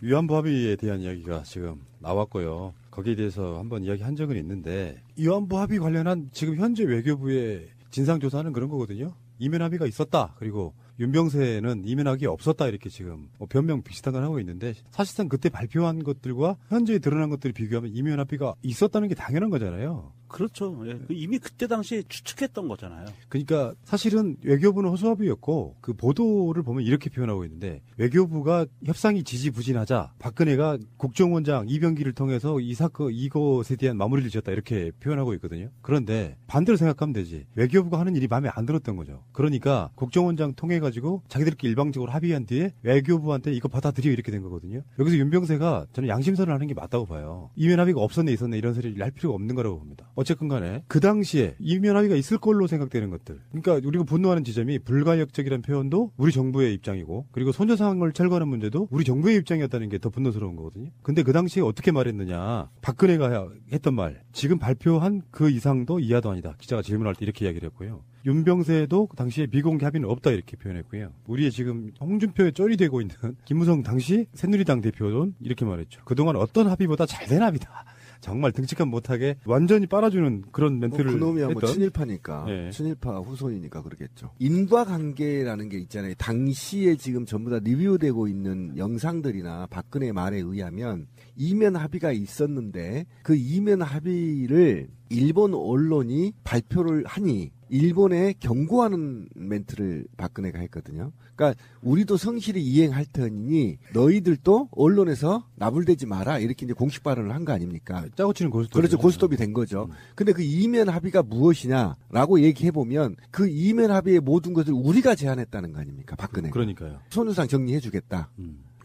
위안부 합의에 대한 이야기가 지금 나왔고요. 거기에 대해서 한번 이야기한 적은 있는데 위안부 합의 관련한 지금 현재 외교부의 진상조사는 그런 거거든요. 이면 합의가 있었다. 그리고 윤병세는 이면 합의가 없었다. 이렇게 지금 변명 비슷한 걸 하고 있는데 사실상 그때 발표한 것들과 현재 드러난 것들을 비교하면 이면 합의가 있었다는 게 당연한 거잖아요. 그렇죠. 예. 이미 그때 당시에 추측했던 거잖아요. 그러니까 사실은 외교부는 허수아비였고 그 보도를 보면 이렇게 표현하고 있는데 외교부가 협상이 지지부진하자 박근혜가 국정원장 이병기를 통해서 이 사건 이것에 대한 마무리를 지었다 이렇게 표현하고 있거든요. 그런데 반대로 생각하면 되지. 외교부가 하는 일이 마음에 안 들었던 거죠. 그러니까 국정원장 통해 가지고 자기들끼리 일방적으로 합의한 뒤에 외교부한테 이거 받아들여 이렇게 된 거거든요. 여기서 윤병세가 저는 양심선을 하는 게 맞다고 봐요. 이면 합의가 없었네 있었네 이런 소리를 할 필요가 없는 거라고 봅니다. 어쨌건 간에 그 당시에 이면 합의가 있을 걸로 생각되는 것들. 그러니까 우리가 분노하는 지점이 불가역적이라는 표현도 우리 정부의 입장이고 그리고 손자상을 철거하는 문제도 우리 정부의 입장이었다는 게 더 분노스러운 거거든요. 근데 그 당시에 어떻게 말했느냐. 박근혜가 했던 말. 지금 발표한 그 이상도 이하도 아니다. 기자가 질문할 때 이렇게 이야기를 했고요. 윤병세도 당시에 비공개 합의는 없다 이렇게 표현했고요. 우리의 지금 홍준표에 쩔이 되고 있는 김무성 당시 새누리당 대표는 이렇게 말했죠. 그동안 어떤 합의보다 잘된 합의다. 정말 등치감 못하게 완전히 빨아주는 그런 멘트를 그놈이야 했던. 뭐 친일파니까. 네. 친일파 후손이니까 그러겠죠. 인과관계라는 게 있잖아요. 당시에 지금 전부 다 리뷰되고 있는 영상들이나 박근혜 말에 의하면 이면 합의가 있었는데 그 이면 합의를 일본 언론이 발표를 하니 일본에 경고하는 멘트를 박근혜가 했거든요. 그러니까 우리도 성실히 이행할 테니 너희들도 언론에서 나불대지 마라 이렇게 이제 공식 발언을 한 거 아닙니까? 짜고 치는 고스톱. 그렇죠. 고스톱이 된 거죠. 근데 그 이면 합의가 무엇이냐라고 얘기해보면 그 이면 합의의 모든 것을 우리가 제안했다는 거 아닙니까? 박근혜가. 그러니까요. 손우상 정리해주겠다.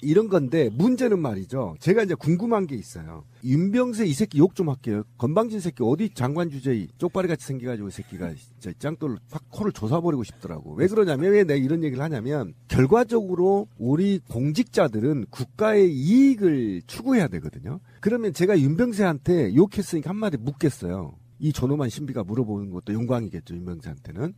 이런 건데 문제는 말이죠. 제가 이제 궁금한 게 있어요. 윤병세 이 새끼 욕 좀 할게요. 건방진 새끼 어디 장관 주제에 쪽발이같이 생겨가지고 이 새끼가 진짜 짱돌 확 코를 조사버리고 싶더라고. 왜 그러냐면 왜 내가 이런 얘기를 하냐면 결과적으로 우리 공직자들은 국가의 이익을 추구해야 되거든요. 그러면 제가 윤병세한테 욕했으니까 한마디 묻겠어요. 이 존엄한 신비가 물어보는 것도 영광이겠죠, 윤병세한테는.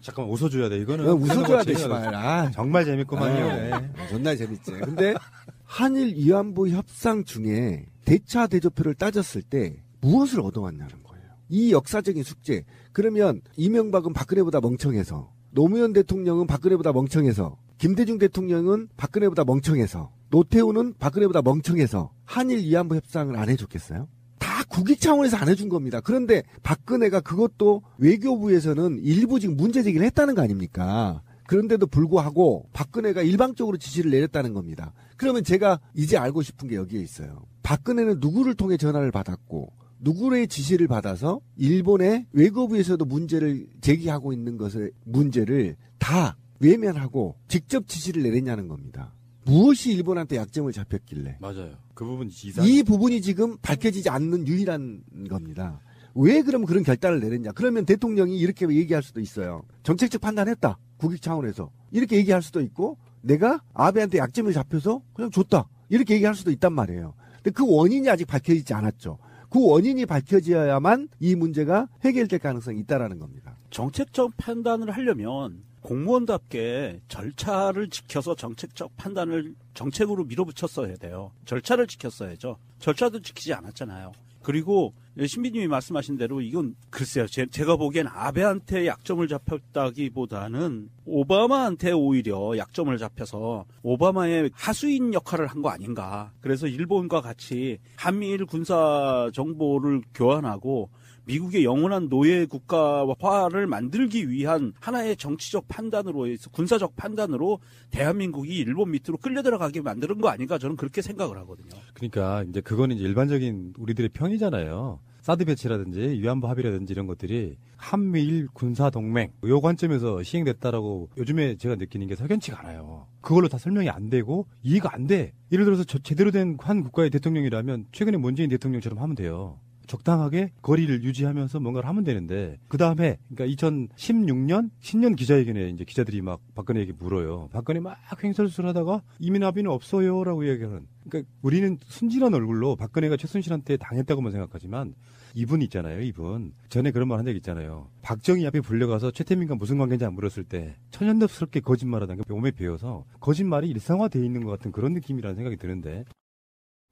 잠깐만 웃어줘야 돼. 이거는 웃어줘야 돼, 씨발. 아, 정말 재밌구만요. 네. 존나 재밌지. 근데 한일 위안부 협상 중에 대차 대조표를 따졌을 때 무엇을 얻어왔냐는 거예요. 이 역사적인 숙제. 그러면 이명박은 박근혜보다 멍청해서, 노무현 대통령은 박근혜보다 멍청해서, 김대중 대통령은 박근혜보다 멍청해서, 노태우는 박근혜보다 멍청해서 한일 위안부 협상을 안 해줬겠어요? 다 국익 차원에서 안 해준 겁니다. 그런데 박근혜가 그것도 외교부에서는 일부 지금 문제 제기를 했다는 거 아닙니까? 그런데도 불구하고 박근혜가 일방적으로 지시를 내렸다는 겁니다. 그러면 제가 이제 알고 싶은 게 여기에 있어요. 박근혜는 누구를 통해 전화를 받았고 누구의 지시를 받아서 일본의 외교부에서도 문제를 제기하고 있는 것의 문제를 다 외면하고 직접 지시를 내렸냐는 겁니다. 무엇이 일본한테 약점을 잡혔길래. 맞아요. 그 부분이 이상. 이 부분이 지금 밝혀지지 않는 유일한 겁니다. 왜 그럼 그런 결단을 내렸냐. 그러면 대통령이 이렇게 얘기할 수도 있어요. 정책적 판단했다. 국익 차원에서. 이렇게 얘기할 수도 있고 내가 아베한테 약점을 잡혀서 그냥 줬다. 이렇게 얘기할 수도 있단 말이에요. 근데 그 원인이 아직 밝혀지지 않았죠. 그 원인이 밝혀져야만 이 문제가 해결될 가능성이 있다라는 겁니다. 정책적 판단을 하려면 공무원답게 절차를 지켜서 정책적 판단을 정책으로 밀어붙였어야 돼요. 절차를 지켰어야죠. 절차도 지키지 않았잖아요. 그리고 신비님이 말씀하신 대로 이건 글쎄요. 제가 보기엔 아베한테 약점을 잡혔다기보다는 오바마한테 오히려 약점을 잡혀서 오바마의 하수인 역할을 한 거 아닌가. 그래서 일본과 같이 한미일 군사 정보를 교환하고 미국의 영원한 노예 국가화를 만들기 위한 하나의 정치적 판단으로 해서 군사적 판단으로 대한민국이 일본 밑으로 끌려 들어가게 만드는 거 아닌가 저는 그렇게 생각을 하거든요. 그러니까 이제 그거는 이제 일반적인 우리들의 평이잖아요. 사드 배치라든지 위안부 합의라든지 이런 것들이 한미일 군사 동맹 요 관점에서 시행됐다라고 요즘에 제가 느끼는 게 석연치가 않아요. 그걸로 다 설명이 안 되고 이해가 안 돼. 예를 들어서 제대로 된 한 국가의 대통령이라면 최근에 문재인 대통령처럼 하면 돼요. 적당하게 거리를 유지하면서 뭔가를 하면 되는데 그 다음에 그러니까 2016년 신년 기자회견에 이제 기자들이 막 박근혜에게 물어요. 박근혜 막 횡설수설하다가 이민 합의는 없어요라고 얘기하는. 그러니까 우리는 순진한 얼굴로 박근혜가 최순실한테 당했다고만 생각하지만 이분 있잖아요. 이분 전에 그런 말 한 적 있잖아요. 박정희 앞에 불려가서 최태민과 무슨 관계인지 안 물었을 때 천연덕스럽게 거짓말하다는 게 몸에 배어서 거짓말이 일상화되어 있는 것 같은 그런 느낌이라는 생각이 드는데.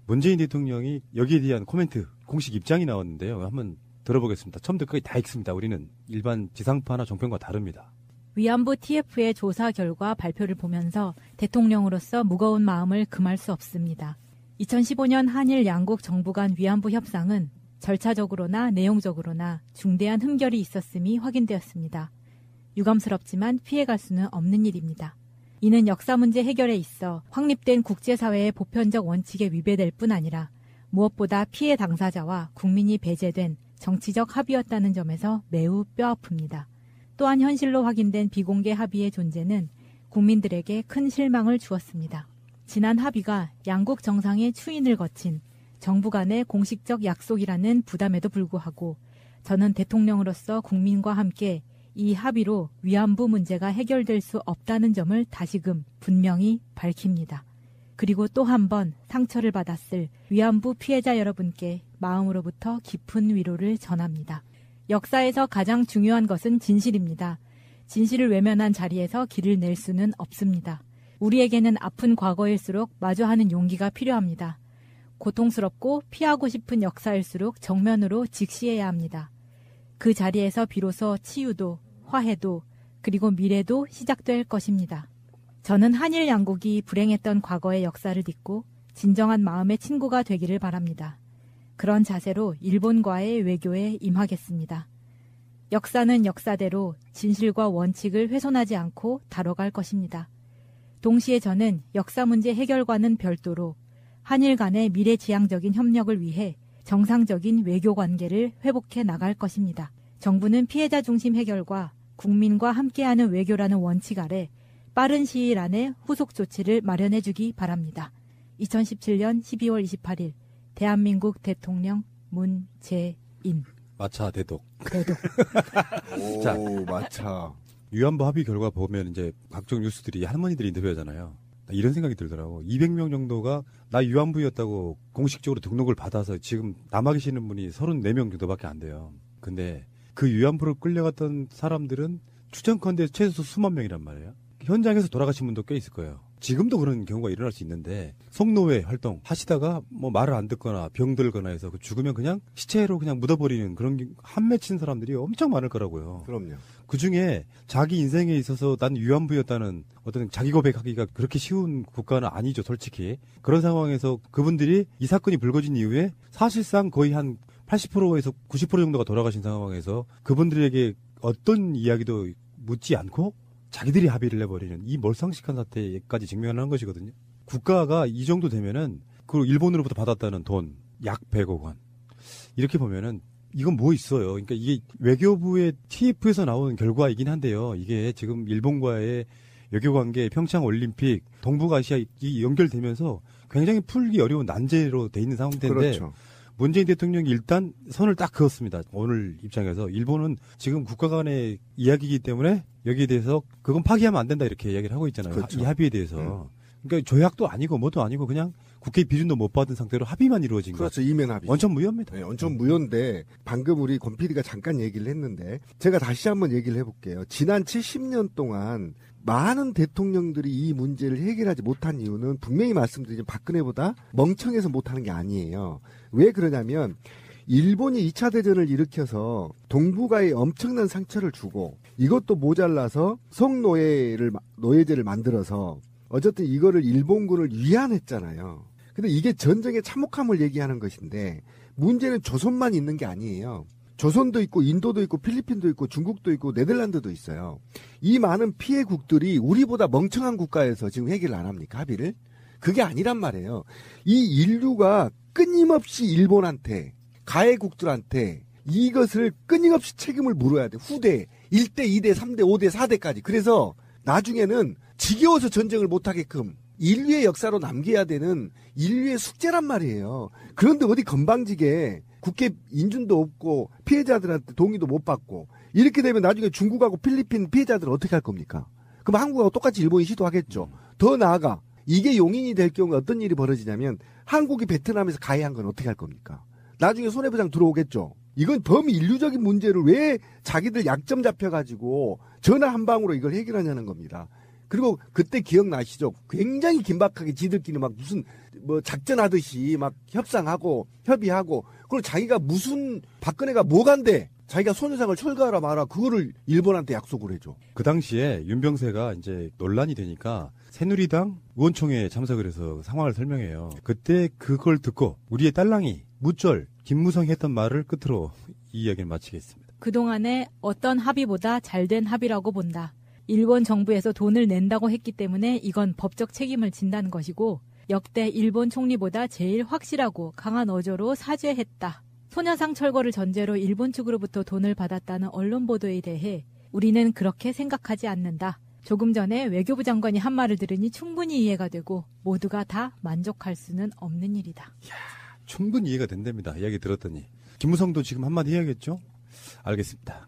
문재인 대통령이 여기에 대한 코멘트, 공식 입장이 나왔는데요. 한번 들어보겠습니다. 처음부터 끝까지 다 읽습니다. 우리는 일반 지상파나 종편과 다릅니다. 위안부 TF의 조사 결과 발표를 보면서 대통령으로서 무거운 마음을 금할 수 없습니다. 2015년 한일 양국 정부 간 위안부 협상은 절차적으로나 내용적으로나 중대한 흠결이 있었음이 확인되었습니다. 유감스럽지만 피해갈 수는 없는 일입니다. 이는 역사 문제 해결에 있어 확립된 국제사회의 보편적 원칙에 위배될 뿐 아니라 무엇보다 피해 당사자와 국민이 배제된 정치적 합의였다는 점에서 매우 뼈아픕니다. 또한 현실로 확인된 비공개 합의의 존재는 국민들에게 큰 실망을 주었습니다. 지난 합의가 양국 정상의 추인을 거친 정부 간의 공식적 약속이라는 부담에도 불구하고 저는 대통령으로서 국민과 함께 이 합의로 위안부 문제가 해결될 수 없다는 점을 다시금 분명히 밝힙니다. 그리고 또 한 번 상처를 받았을 위안부 피해자 여러분께 마음으로부터 깊은 위로를 전합니다. 역사에서 가장 중요한 것은 진실입니다. 진실을 외면한 자리에서 길을 낼 수는 없습니다. 우리에게는 아픈 과거일수록 마주하는 용기가 필요합니다. 고통스럽고 피하고 싶은 역사일수록 정면으로 직시해야 합니다. 그 자리에서 비로소 치유도, 화해도, 그리고 미래도 시작될 것입니다. 저는 한일 양국이 불행했던 과거의 역사를 딛고 진정한 마음의 친구가 되기를 바랍니다. 그런 자세로 일본과의 외교에 임하겠습니다. 역사는 역사대로 진실과 원칙을 훼손하지 않고 다뤄갈 것입니다. 동시에 저는 역사 문제 해결과는 별도로 한일 간의 미래지향적인 협력을 위해 정상적인 외교 관계를 회복해 나갈 것입니다. 정부는 피해자 중심 해결과 국민과 함께하는 외교라는 원칙 아래 빠른 시일 안에 후속 조치를 마련해 주기 바랍니다. 2017년 12월 28일 대한민국 대통령 문재인. 마차 대독. 오, 자, 마차. 위안부 합의 결과 보면 이제 각종 뉴스들이 할머니들이 인터뷰하잖아요. 이런 생각이 들더라고. 200명 정도가 나 위안부였다고 공식적으로 등록을 받아서 지금 남아 계시는 분이 34명 정도밖에 안 돼요. 근데 그 위안부로 끌려갔던 사람들은 추정컨대 최소 수만 명이란 말이에요. 현장에서 돌아가신 분도 꽤 있을 거예요. 지금도 그런 경우가 일어날 수 있는데 성노회 활동 하시다가 뭐 말을 안 듣거나 병들거나 해서 죽으면 그냥 시체로 그냥 묻어버리는 그런 한 맺힌 사람들이 엄청 많을 거라고요. 그럼요. 그중에 자기 인생에 있어서 난 위안부였다는 어떤 자기 고백하기가 그렇게 쉬운 국가는 아니죠, 솔직히. 그런 상황에서 그분들이 이 사건이 불거진 이후에 사실상 거의 한 80%에서 90% 정도가 돌아가신 상황에서 그분들에게 어떤 이야기도 묻지 않고 자기들이 합의를 내버리는 이 멀상식한 사태까지 직면하는 것이거든요. 국가가 이 정도 되면은 그 일본으로부터 받았다는 돈 약 100억 원 이렇게 보면은 이건 뭐 있어요. 그러니까 이게 외교부의 TF에서 나온 결과이긴 한데요. 이게 지금 일본과의 외교관계, 평창올림픽, 동북아시아 이 연결되면서 굉장히 풀기 어려운 난제로 돼 있는 상태인데 그렇죠. 문재인 대통령이 일단 선을 딱 그었습니다. 오늘 입장에서 일본은 지금 국가 간의 이야기이기 때문에 여기에 대해서 그건 파기하면 안 된다 이렇게 이야기를 하고 있잖아요. 그렇죠. 이 합의에 대해서. 그러니까 조약도 아니고 뭐도 아니고 그냥 국회 비준도 못 받은 상태로 합의만 이루어진 거. 그렇죠. 이면 합의. 원천 무효입니다. 네, 원천 무효인데 방금 우리 권 PD가 잠깐 얘기를 했는데 제가 다시 한번 얘기를 해볼게요. 지난 70년 동안 많은 대통령들이 이 문제를 해결하지 못한 이유는 분명히 말씀드리지만 박근혜보다 멍청해서 못하는 게 아니에요. 왜 그러냐면 일본이 2차 대전을 일으켜서 동북아에 엄청난 상처를 주고 이것도 모자라서 노예제를 만들어서 어쨌든 이거를 일본군을 위안했잖아요. 근데 이게 전쟁의 참혹함을 얘기하는 것인데 문제는 조선만 있는 게 아니에요. 조선도 있고 인도도 있고 필리핀도 있고 중국도 있고 네덜란드도 있어요. 이 많은 피해국들이 우리보다 멍청한 국가에서 지금 해결을 안 합니까? 합의를? 그게 아니란 말이에요. 이 인류가 끊임없이 일본한테 가해국들한테 이것을 끊임없이 책임을 물어야 돼. 후대 1대 2대 3대 5대 4대까지. 그래서 나중에는 지겨워서 전쟁을 못하게끔 인류의 역사로 남겨야 되는 인류의 숙제란 말이에요. 그런데 어디 건방지게 국회 인준도 없고 피해자들한테 동의도 못 받고 이렇게 되면 나중에 중국하고 필리핀 피해자들은 어떻게 할 겁니까? 그럼 한국하고 똑같이 일본이 시도하겠죠. 더 나아가 이게 용인이 될 경우 어떤 일이 벌어지냐면 한국이 베트남에서 가해한 건 어떻게 할 겁니까? 나중에 손해배상 들어오겠죠. 이건 범인류적인 문제를 왜 자기들 약점 잡혀가지고 전화 한 방으로 이걸 해결하냐는 겁니다. 그리고 그때 기억나시죠? 굉장히 긴박하게 지들끼리 막 무슨 뭐 작전하듯이 막 협상하고 협의하고 그리고 자기가 무슨 박근혜가 뭐간데 자기가 손해상을 철거하라 마라 그거를 일본한테 약속을 해줘. 그 당시에 윤병세가 이제 논란이 되니까 새누리당 의원총회에 참석을 해서 상황을 설명해요. 그때 그걸 듣고 우리의 딸랑이 무쩔 김무성이 했던 말을 끝으로 이 이야기를 마치겠습니다. 그동안에 어떤 합의보다 잘된 합의라고 본다. 일본 정부에서 돈을 낸다고 했기 때문에 이건 법적 책임을 진다는 것이고 역대 일본 총리보다 제일 확실하고 강한 어조로 사죄했다. 소녀상 철거를 전제로 일본 측으로부터 돈을 받았다는 언론 보도에 대해 우리는 그렇게 생각하지 않는다. 조금 전에 외교부 장관이 한 말을 들으니 충분히 이해가 되고 모두가 다 만족할 수는 없는 일이다. 충분히 이해가 된답니다. 이야기 들었더니. 김무성도 지금 한마디 해야겠죠? 알겠습니다.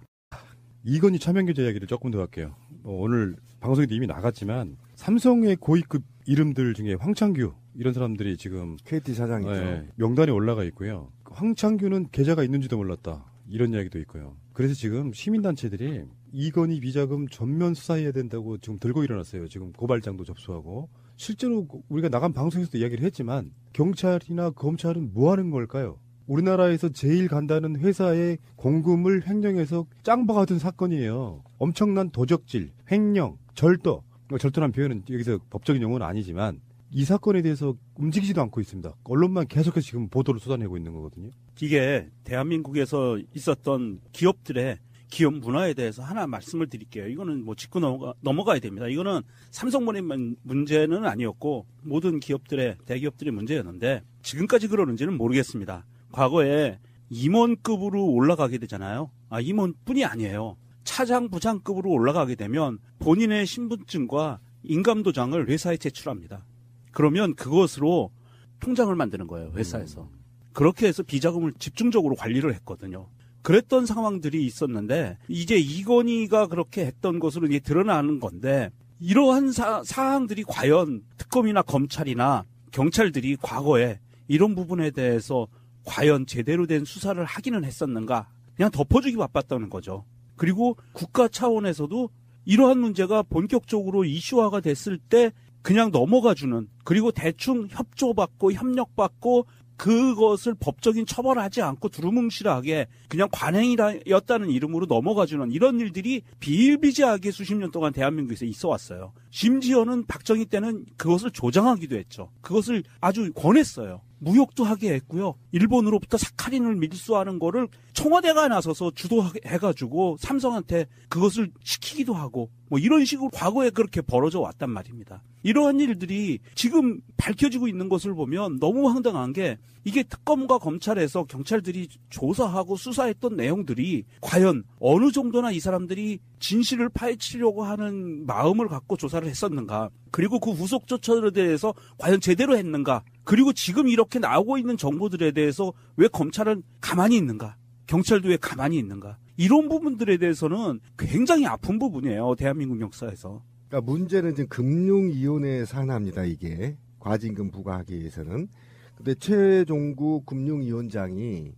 이건희 차명계좌 이야기를 조금 더 할게요. 오늘 방송에도 이미 나갔지만 삼성의 고위급 이름들 중에 황창규 이런 사람들이 지금 KT 사장이죠. 명단에 올라가 있고요. 황창규는 계좌가 있는지도 몰랐다. 이런 이야기도 있고요. 그래서 지금 시민단체들이 이건희 비자금 전면 수사해야 된다고 지금 들고 일어났어요. 지금 고발장도 접수하고. 실제로 우리가 나간 방송에서도 이야기를 했지만 경찰이나 검찰은 뭐 하는 걸까요? 우리나라에서 제일 간다는 회사의 공금을 횡령해서 짱바 같은 사건이에요. 엄청난 도적질, 횡령, 절도. 절도란 표현은 여기서 법적인 용어는 아니지만 이 사건에 대해서 움직이지도 않고 있습니다. 언론만 계속해서 지금 보도를 쏟아내고 있는 거거든요. 이게 대한민국에서 있었던 기업들의 기업 문화에 대해서 하나 말씀을 드릴게요. 이거는 뭐 짚고 넘어가야 됩니다. 이거는 삼성만의 문제는 아니었고 모든 기업들의 대기업들의 문제였는데 지금까지 그러는지는 모르겠습니다. 과거에 임원급으로 올라가게 되잖아요. 임원뿐이 아니에요. 차장, 부장급으로 올라가게 되면 본인의 신분증과 인감도장을 회사에 제출합니다. 그러면 그것으로 통장을 만드는 거예요, 회사에서. 그렇게 해서 비자금을 집중적으로 관리를 했거든요. 그랬던 상황들이 있었는데 이제 이건희가 그렇게 했던 것으로 이게 드러나는 건데 이러한 사항들이 과연 특검이나 검찰이나 경찰들이 과거에 이런 부분에 대해서 과연 제대로 된 수사를 하기는 했었는가? 그냥 덮어주기 바빴다는 거죠. 그리고 국가 차원에서도 이러한 문제가 본격적으로 이슈화가 됐을 때 그냥 넘어가주는, 그리고 대충 협조받고 협력받고 그것을 법적인 처벌하지 않고 두루뭉실하게 그냥 관행이었다는 이름으로 넘어가주는 이런 일들이 비일비재하게 수십 년 동안 대한민국에서 있어 왔어요. 심지어는 박정희 때는 그것을 조장하기도 했죠. 그것을 아주 권했어요. 무역도 하게 했고요. 일본으로부터 사카린을 밀수하는 거를 청와대가 나서서 주도해가지고 삼성한테 그것을 시키기도 하고 뭐 이런 식으로 과거에 그렇게 벌어져 왔단 말입니다. 이러한 일들이 지금 밝혀지고 있는 것을 보면 너무 황당한 게 이게 특검과 검찰에서 경찰들이 조사하고 수사했던 내용들이 과연 어느 정도나 이 사람들이 진실을 파헤치려고 하는 마음을 갖고 조사를 했었는가, 그리고 그 후속 조처에 대해서 과연 제대로 했는가, 그리고 지금 이렇게 나오고 있는 정보들에 대해서 왜 검찰은 가만히 있는가, 경찰도 왜 가만히 있는가, 이런 부분들에 대해서는 굉장히 아픈 부분이에요, 대한민국 역사에서. 그러니까 문제는 지금 금융위원회 산하입니다. 이게 과징금 부과하기 위해서는. 근데 최종국 금융위원장이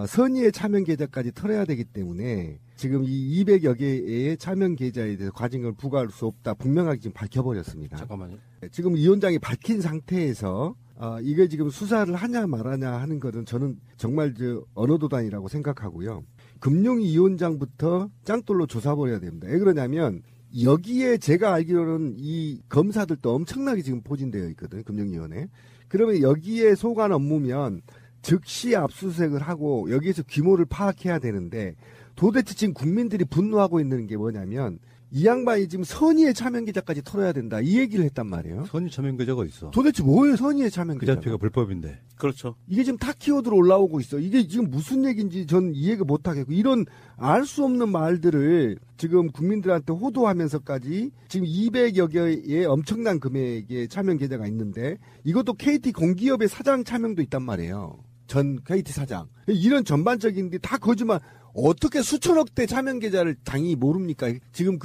선의의 차명 계좌까지 털어야 되기 때문에 지금 이 200여 개의 차명 계좌에 대해서 과징금을 부과할 수 없다 분명하게 지금 밝혀버렸습니다. 잠깐만요. 지금 위원장이 밝힌 상태에서 이게 지금 수사를 하냐 말하냐 하는 것은 저는 정말 언어도단이라고 생각하고요. 금융위원장부터 짱돌로 조사버려야 됩니다. 왜 그러냐면 여기에 제가 알기로는 이 검사들도 엄청나게 지금 포진되어 있거든요. 금융위원회. 그러면 여기에 소관 업무면 즉시 압수수색을 하고 여기에서 규모를 파악해야 되는데 도대체 지금 국민들이 분노하고 있는 게 뭐냐면 이 양반이 지금 선의의 차명계좌까지 털어야 된다. 이 얘기를 했단 말이에요. 선의 차명계좌가 있어. 도대체 뭐예요? 선의의 차명계좌. 그 자체가 불법인데. 그렇죠. 이게 지금 타 키워드로 올라오고 있어. 이게 지금 무슨 얘기인지 전 이해가 못하겠고 이런 알 수 없는 말들을 지금 국민들한테 호도하면서까지 지금 200여 개의 엄청난 금액의 차명계좌가 있는데 이것도 KT 공기업의 사장 차명도 있단 말이에요. 전 KT 사장. 이런 전반적인 게 다 거짓말. 어떻게 수천억 대 차명 계좌를 당연히 모릅니까? 지금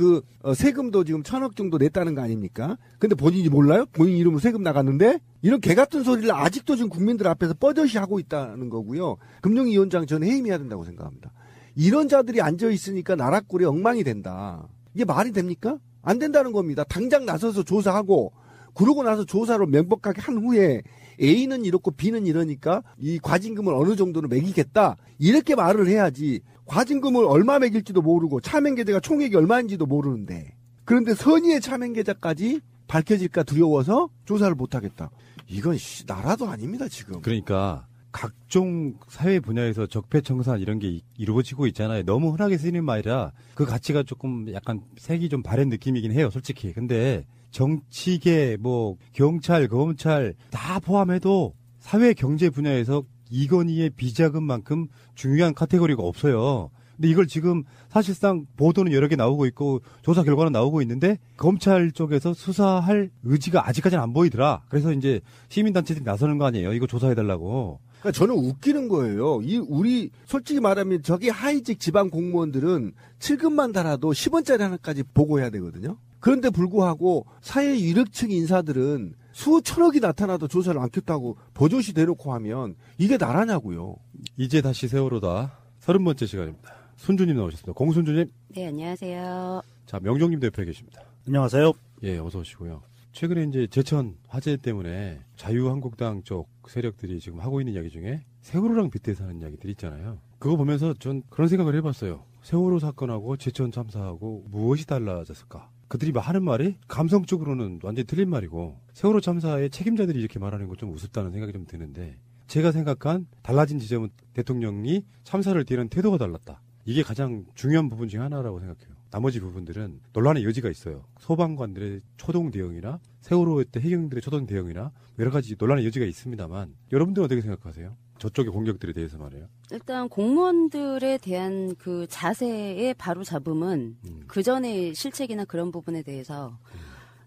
세금도 지금 1,000억 정도 냈다는 거 아닙니까? 근데 본인이 몰라요? 본인 이름으로 세금 나갔는데? 이런 개 같은 소리를 아직도 지금 국민들 앞에서 뻐젓이 하고 있다는 거고요. 금융위원장 저는 해임해야 된다고 생각합니다. 이런 자들이 앉아 있으니까 나라 꼴이 엉망이 된다. 이게 말이 됩니까? 안 된다는 겁니다. 당장 나서서 조사하고 그러고 나서 조사를 명백하게 한 후에 A는 이렇고 B는 이러니까 이 과징금을 어느 정도는 매기겠다. 이렇게 말을 해야지. 과징금을 얼마 매길지도 모르고 차명계좌가 총액이 얼마인지도 모르는데. 그런데 선의의 차명계좌까지 밝혀질까 두려워서 조사를 못하겠다. 이건 나라도 아닙니다 지금. 그러니까 각종 사회 분야에서 적폐청산 이런 게 이루어지고 있잖아요. 너무 흔하게 쓰이는 말이라 그 가치가 조금 약간 색이 좀 바랜 느낌이긴 해요, 솔직히. 근데 정치계, 뭐 경찰, 검찰 다 포함해도 사회 경제 분야에서 이건희의 비자금만큼 중요한 카테고리가 없어요. 근데 이걸 지금 사실상 보도는 여러 개 나오고 있고 조사 결과는 나오고 있는데 검찰 쪽에서 수사할 의지가 아직까지는 안 보이더라. 그래서 이제 시민단체들이 나서는 거 아니에요. 이거 조사해달라고. 그러니까 저는 웃기는 거예요. 우리 솔직히 말하면 저기 하이직 지방 공무원들은 7급만 달아도 10원짜리 하나까지 보고해야 되거든요. 그런데 불구하고 사회 유력층 인사들은 수천억이 나타나도 조사를 안 켰다고 보조시 대놓고 하면 이게 나라냐고요. 이제 다시 세월호다. 30번째 시간입니다. 순주님 나오셨습니다. 공순주님. 네, 안녕하세요. 자, 명종님도 옆에 계십니다. 안녕하세요. 예, 어서 오시고요. 최근에 이제 제천 화재 때문에 자유한국당 쪽 세력들이 지금 하고 있는 이야기 중에 세월호랑 빗대서 하는 이야기들이 있잖아요. 그거 보면서 전 그런 생각을 해봤어요. 세월호 사건하고 제천 참사하고 무엇이 달라졌을까? 그들이 하는 말이 감성적으로는 완전히 틀린 말이고 세월호 참사의 책임자들이 이렇게 말하는 건 좀 우습다는 생각이 좀 드는데 제가 생각한 달라진 지점은 대통령이 참사를 대하는 태도가 달랐다. 이게 가장 중요한 부분 중에 하나라고 생각해요. 나머지 부분들은 논란의 여지가 있어요. 소방관들의 초동 대응이나 세월호 때 해경들의 초동 대응이나 여러 가지 논란의 여지가 있습니다만 여러분들은 어떻게 생각하세요? 저쪽의 공격들에 대해서 말이에요. 일단 공무원들에 대한 그 자세의 바로 잡음은 그 전에 실책이나 그런 부분에 대해서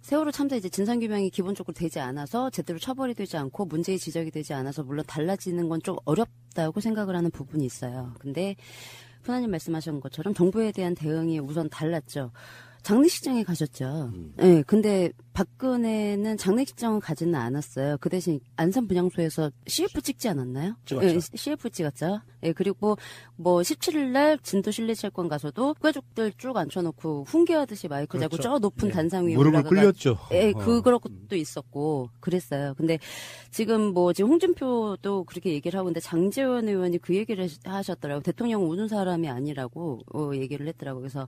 세월호 참사 이제 진상규명이 기본적으로 되지 않아서 제대로 처벌이 되지 않고 문제의 지적이 되지 않아서 물론 달라지는 건 좀 어렵다고 생각을 하는 부분이 있어요. 근데 푸나님 말씀하신 것처럼 정부에 대한 대응이 우선 달랐죠. 장례식장에 가셨죠. 네, 근데 박근혜는 장례식장을 가지는 않았어요. 그 대신 안산 분향소에서 CF 찍지 않았나요? 찍었죠. 네, CF 찍었죠. 네, 그리고 뭐 17일 날 진도 실내체육관 가서도 가족들 쭉 앉혀놓고 훈계하듯이 마이크 잡고 그렇죠. 저 높은 네. 단상 위에 무릎을 올라가가 꿇렸죠. 예, 그런 것도 있었고 그랬어요. 근데 지금 홍준표도 그렇게 얘기를 하고 있는데 장제원 의원이 그 얘기를 하셨더라고요. 대통령 우는 사람이 아니라고 얘기를 했더라고요. 그래서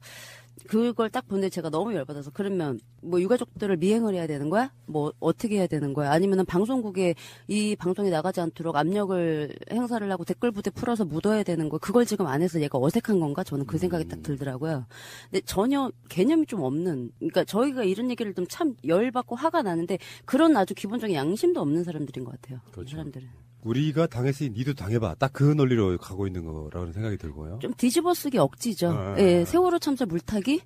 그걸 딱 보는데 제가 너무 열받아서 그러면 뭐 유가족들을 미행을 해야 되는 거야? 뭐 어떻게 해야 되는 거야? 아니면은 방송국에 이 방송이 나가지 않도록 압력을 행사를 하고 댓글 부대 풀어서 묻어야 되는 거 그걸 지금 안 해서 얘가 어색한 건가? 저는 그 생각이 딱 들더라고요. 근데 전혀 개념이 좀 없는 그러니까 저희가 이런 얘기를 좀 참 열받고 화가 나는데 그런 아주 기본적인 양심도 없는 사람들인 것 같아요. 그렇죠. 그 사람들은. 우리가 당했으니 니도 당해봐. 딱 그 논리로 가고 있는 거라는 생각이 들고요. 좀 뒤집어쓰기 억지죠. 예, 세월호 참사 물타기?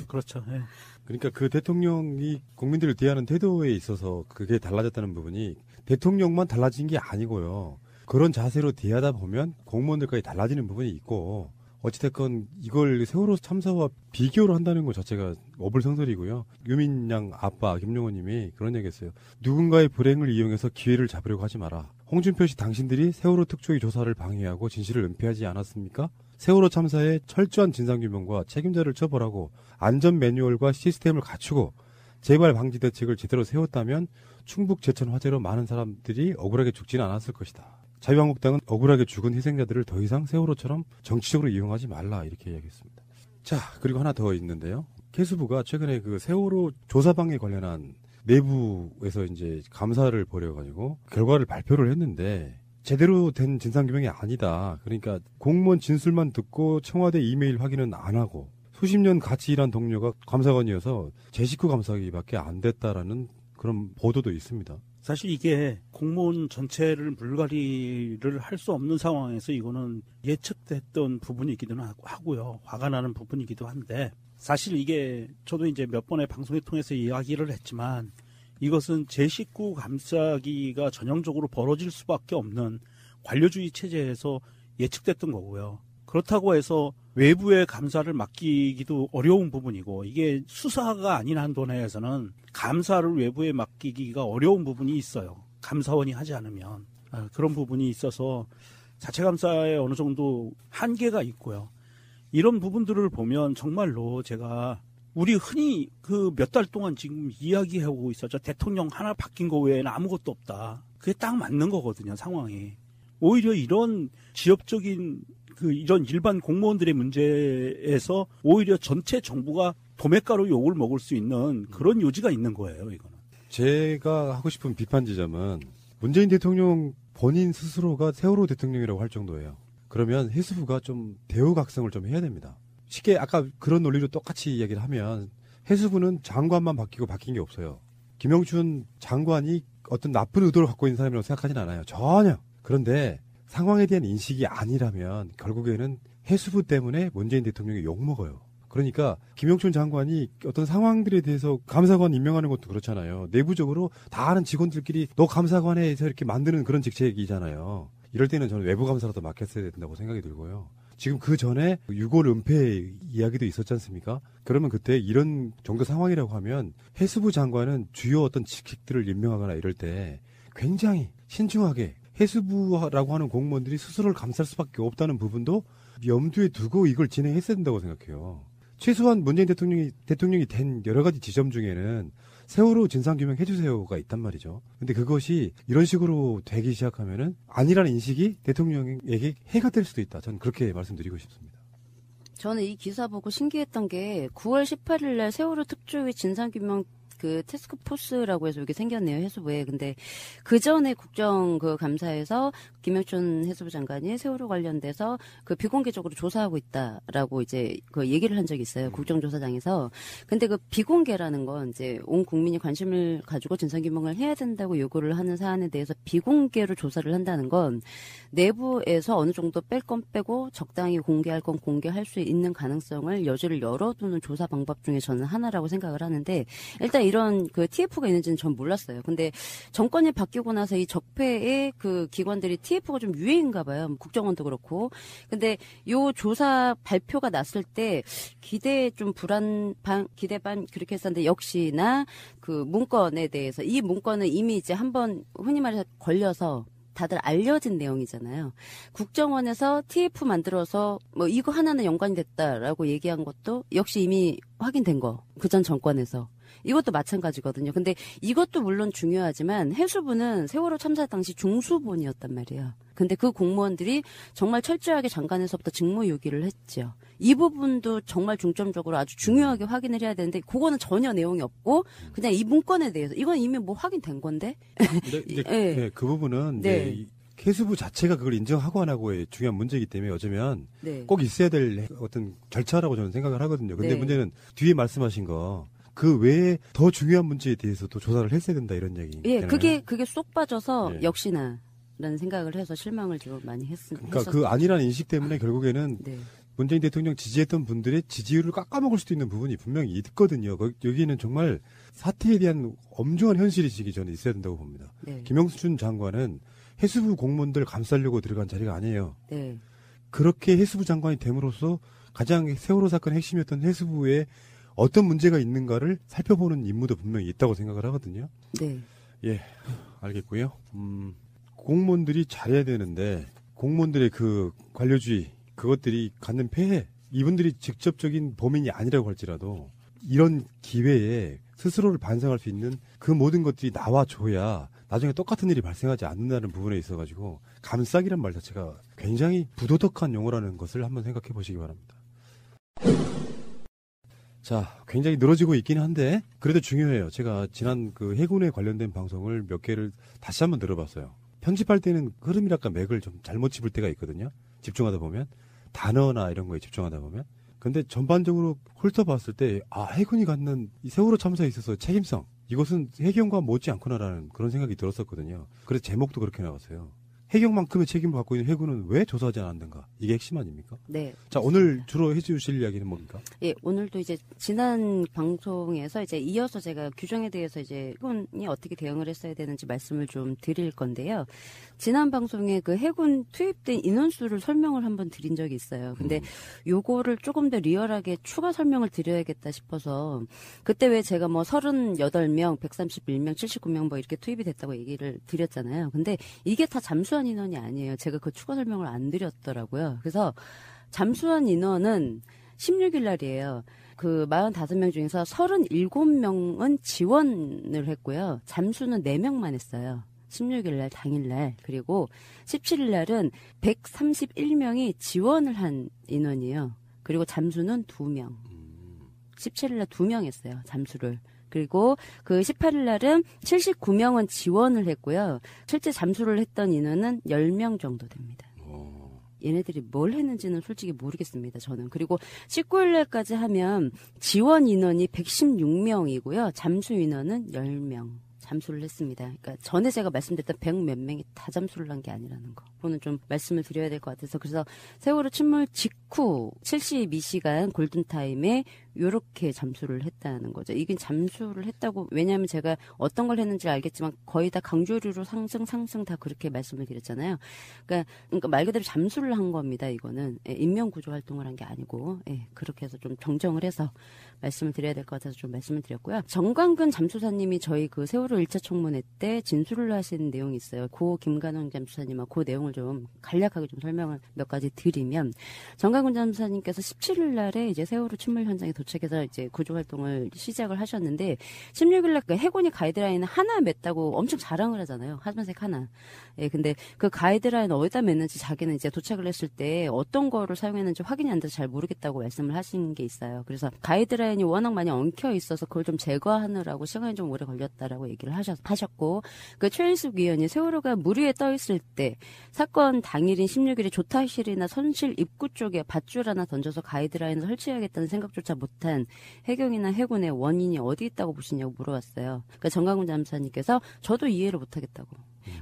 그렇죠. 예. 그러니까 그 대통령이 국민들을 대하는 태도에 있어서 그게 달라졌다는 부분이 대통령만 달라진 게 아니고요. 그런 자세로 대하다 보면 공무원들까지 달라지는 부분이 있고 어찌됐건 이걸 세월호 참사와 비교를 한다는 것 자체가 어불성설이고요. 유민양 아빠 김용호님이 그런 얘기했어요. 누군가의 불행을 이용해서 기회를 잡으려고 하지 마라. 홍준표 씨 당신들이 세월호 특조위 조사를 방해하고 진실을 은폐하지 않았습니까? 세월호 참사의 철저한 진상규명과 책임자를 처벌하고 안전 매뉴얼과 시스템을 갖추고 재발 방지 대책을 제대로 세웠다면 충북 제천 화재로 많은 사람들이 억울하게 죽지는 않았을 것이다. 자유한국당은 억울하게 죽은 희생자들을 더 이상 세월호처럼 정치적으로 이용하지 말라 이렇게 이야기했습니다. 자, 그리고 하나 더 있는데요. 개수부가 최근에 그 세월호 조사방에 관련한 내부에서 이제 감사를 벌여가지고 결과를 발표를 했는데 제대로 된 진상규명이 아니다. 그러니까 공무원 진술만 듣고 청와대 이메일 확인은 안 하고 수십 년 같이 일한 동료가 감사관이어서 제 식구 감사하기밖에 안 됐다라는 그런 보도도 있습니다. 사실 이게 공무원 전체를 물갈이를 할 수 없는 상황에서 이거는 예측됐던 부분이기도 하고요. 화가 나는 부분이기도 한데 사실 이게 저도 이제 몇 번의 방송을 통해서 이야기를 했지만 이것은 제 식구 감싸기가 전형적으로 벌어질 수밖에 없는 관료주의 체제에서 예측됐던 거고요. 그렇다고 해서 외부의 감사를 맡기기도 어려운 부분이고 이게 수사가 아닌 한도 내에서는 감사를 외부에 맡기기가 어려운 부분이 있어요. 감사원이 하지 않으면. 그런 부분이 있어서 자체 감사에 어느 정도 한계가 있고요. 이런 부분들을 보면 정말로 제가 우리 흔히 그 몇 달 동안 지금 이야기하고 있었죠. 대통령 하나 바뀐 거 외에는 아무것도 없다. 그게 딱 맞는 거거든요, 상황이. 오히려 이런 지역적인 이런 일반 공무원들의 문제에서 오히려 전체 정부가 도매가로 욕을 먹을 수 있는 그런 요지가 있는 거예요, 이거는. 제가 하고 싶은 비판 지점은 문재인 대통령 본인 스스로가 세월호 대통령이라고 할 정도예요. 그러면 해수부가 좀 대우각성을 좀 해야 됩니다. 쉽게 아까 그런 논리로 똑같이 이야기를 하면 해수부는 장관만 바뀌고 바뀐 게 없어요. 김영춘 장관이 어떤 나쁜 의도를 갖고 있는 사람이라고 생각하진 않아요. 전혀. 그런데 상황에 대한 인식이 아니라면 결국에는 해수부 때문에 문재인 대통령이 욕먹어요. 그러니까 김영춘 장관이 어떤 상황들에 대해서 감사관 임명하는 것도 그렇잖아요. 내부적으로 다 아는 직원들끼리 너 감사관에 해서 이렇게 만드는 그런 직책이잖아요. 이럴 때는 저는 외부 감사라도 맡겼어야 된다고 생각이 들고요. 지금 그 전에 6월 은폐 이야기도 있었지 않습니까? 그러면 그때 이런 정도 상황이라고 하면 해수부 장관은 주요 어떤 직책들을 임명하거나 이럴 때 굉장히 신중하게 해수부라고 하는 공무원들이 스스로를 감쌀 수밖에 없다는 부분도 염두에 두고 이걸 진행했어야 된다고 생각해요. 최소한 문재인 대통령이 된 여러 가지 지점 중에는 세월호 진상규명 해주세요가 있단 말이죠. 근데 그것이 이런 식으로 되기 시작하면은 아니라는 인식이 대통령에게 해가 될 수도 있다. 저는 그렇게 말씀드리고 싶습니다. 저는 이 기사 보고 신기했던 게 9월 18일 날 세월호 특조위 진상규명 그 태스크포스라고 해서 이게 생겼네요, 해수부에. 근데 그 전에 국정 그 감사에서 김영춘 해수부 장관이 세월호 관련돼서 그 비공개적으로 조사하고 있다라고 이제 그 얘기를 한 적이 있어요, 국정조사장에서. 근데 그 비공개라는 건 이제 온 국민이 관심을 가지고 진상규명을 해야 된다고 요구를 하는 사안에 대해서 비공개로 조사를 한다는 건 내부에서 어느 정도 뺄 건 빼고 적당히 공개할 건 공개할 수 있는 가능성을 여지를 열어두는 조사 방법 중에 저는 하나라고 생각을 하는데, 일단 이런 그 TF가 있는지는 전 몰랐어요. 근데 정권이 바뀌고 나서 이 적폐의 그 기관들이 TF가 좀 유행인가 봐요. 국정원도 그렇고. 근데 요 조사 발표가 났을 때 기대 좀 기대 반 그렇게 했었는데, 역시나 그 문건에 대해서, 이 문건은 이미 이제 한번 흔히 말해서 걸려서 다들 알려진 내용이잖아요. 국정원에서 TF 만들어서 뭐 이거 하나는 연관이 됐다라고 얘기한 것도 역시 이미 확인된 거. 그전 정권에서. 이것도 마찬가지거든요. 근데 이것도 물론 중요하지만 해수부는 세월호 참사 당시 중수본이었단 말이에요. 근데 그 공무원들이 정말 철저하게 장관에서부터 직무유기를 했죠. 이 부분도 정말 중점적으로 아주 중요하게 확인을 해야 되는데, 그거는 전혀 내용이 없고 그냥 이 문건에 대해서 이건 이미 뭐 확인된 건데. 근데 네, 그 부분은 네. 이 해수부 자체가 그걸 인정하고 안 하고의 중요한 문제이기 때문에 어쩌면 네. 꼭 있어야 될 어떤 절차라고 저는 생각을 하거든요. 근데 네. 문제는 뒤에 말씀하신 거 그 외에 더 중요한 문제에 대해서도 조사를 했어야 된다 이런 얘기. 예, 그게 쏙 빠져서 예. 역시나 라는 생각을 해서 실망을 좀 많이 했습니다. 그러니까 그 아니라는 인식 때문에 결국에는 네. 문재인 대통령 지지했던 분들의 지지율을 깎아먹을 수도 있는 부분이 분명히 있거든요. 여기는 정말 사태에 대한 엄중한 현실의식이 저는 있어야 된다고 봅니다. 네. 김영춘 장관은 해수부 공무원들 감싸려고 들어간 자리가 아니에요. 네. 그렇게 해수부 장관이 됨으로써 가장 세월호 사건의 핵심이었던 해수부에 어떤 문제가 있는가를 살펴보는 임무도 분명히 있다고 생각을 하거든요. 네. 예, 알겠고요. 공무원들이 잘해야 되는데 공무원들의 그 관료주의 그것들이 갖는 폐해, 이분들이 직접적인 범인이 아니라고 할지라도 이런 기회에 스스로를 반성할 수 있는 그 모든 것들이 나와줘야 나중에 똑같은 일이 발생하지 않는다는 부분에 있어가지고 감싸기란 말 자체가 굉장히 부도덕한 용어라는 것을 한번 생각해 보시기 바랍니다. 자, 굉장히 늘어지고 있긴 한데 그래도 중요해요. 제가 지난 그 해군에 관련된 방송을 몇 개를 다시 한번 들어봤어요. 편집할 때는 흐름이랄까 맥을 좀 잘못 짚을 때가 있거든요. 집중하다 보면 단어나 이런 거에 집중하다 보면. 근데 전반적으로 훑어봤을 때 해군이 갖는 이 세월호 참사에 있어서 책임성, 이것은 해경과 못지 않구나라는 그런 생각이 들었었거든요. 그래서 제목도 그렇게 나왔어요. 해경만큼의 책임을 갖고 있는 해군은 왜 조사하지 않았는가? 이게 핵심 아닙니까? 네. 자, 오늘 주로 해주실 이야기는 뭡니까? 예, 오늘도 이제 지난 방송에서 이제 이어서 제가 규정에 대해서 이제 해군이 어떻게 대응을 했어야 되는지 말씀을 좀 드릴 건데요. 지난 방송에 그 해군 투입된 인원수를 설명을 한번 드린 적이 있어요. 근데 요거를 조금 더 리얼하게 추가 설명을 드려야겠다 싶어서, 그때 왜 제가 뭐 38명, 131명, 79명 뭐 이렇게 투입이 됐다고 얘기를 드렸잖아요. 근데 이게 다 잠수한 인원이 아니에요. 제가 그 추가 설명을 안 드렸더라고요. 그래서 잠수한 인원은 16일 날이에요. 그 45명 중에서 37명은 지원을 했고요. 잠수는 4명만 했어요. 16일 날 당일날. 그리고 17일 날은 131명이 지원을 한 인원이에요. 그리고 잠수는 2명. 17일 날 2명 했어요. 잠수를. 그리고 그 18일 날은 79명은 지원을 했고요. 실제 잠수를 했던 인원은 10명 정도 됩니다. 얘네들이 뭘 했는지는 솔직히 모르겠습니다. 저는. 그리고 19일 날까지 하면 지원 인원이 116명이고요. 잠수 인원은 10명. 잠수를 했습니다. 그러니까 전에 제가 말씀드렸던 100 몇 명이 다 잠수를 한 게 아니라는 거. 그거는 좀 말씀을 드려야 될 것 같아서. 그래서 세월호 침몰 직후 72시간 골든타임에 요렇게 잠수를 했다는 거죠. 이게 잠수를 했다고, 왜냐하면 제가 어떤 걸 했는지 알겠지만 거의 다 강조류로 상승 다 그렇게 말씀을 드렸잖아요. 그러니까 말 그대로 잠수를 한 겁니다. 이거는. 예, 인명구조 활동을 한 게 아니고, 예, 그렇게 해서 좀 정정을 해서 말씀을 드려야 될 것 같아서 좀 말씀을 드렸고요. 정광근 잠수사님이 저희 그 세월호 1차 청문회 때 진술을 하신 내용이 있어요. 고 김관홍 잠수사님하고 그 내용을 좀 간략하게 좀 설명을 몇 가지 드리면, 정광근 잠수사님께서 17일 날에 이제 세월호 침몰 현장에 도착해서 이제 구조 활동을 시작을 하셨는데, 16일 날 그 해군이 가이드라인을 하나 맸다고 엄청 자랑을 하잖아요. 하얀색 하나. 예, 근데 그 가이드라인 어디다 맸는지 자기는 이제 도착을 했을 때 어떤 거를 사용했는지 확인이 안 돼서 잘 모르겠다고 말씀을 하신 게 있어요. 그래서 가이드라인이 워낙 많이 엉켜 있어서 그걸 좀 제거하느라고 시간이 좀 오래 걸렸다라고 얘기를 하셨고, 그 최인숙 위원이 세월호가 물 위에 떠 있을 때 사건 당일인 16일에 조타실이나 선실 입구 쪽에 밧줄 하나 던져서 가이드라인을 설치해야겠다는 생각조차 못한 해경이나 해군의 원인이 어디 있다고 보시냐고 물어봤어요. 그러니까 정광훈 잠수사님께서 저도 이해를 못하겠다고.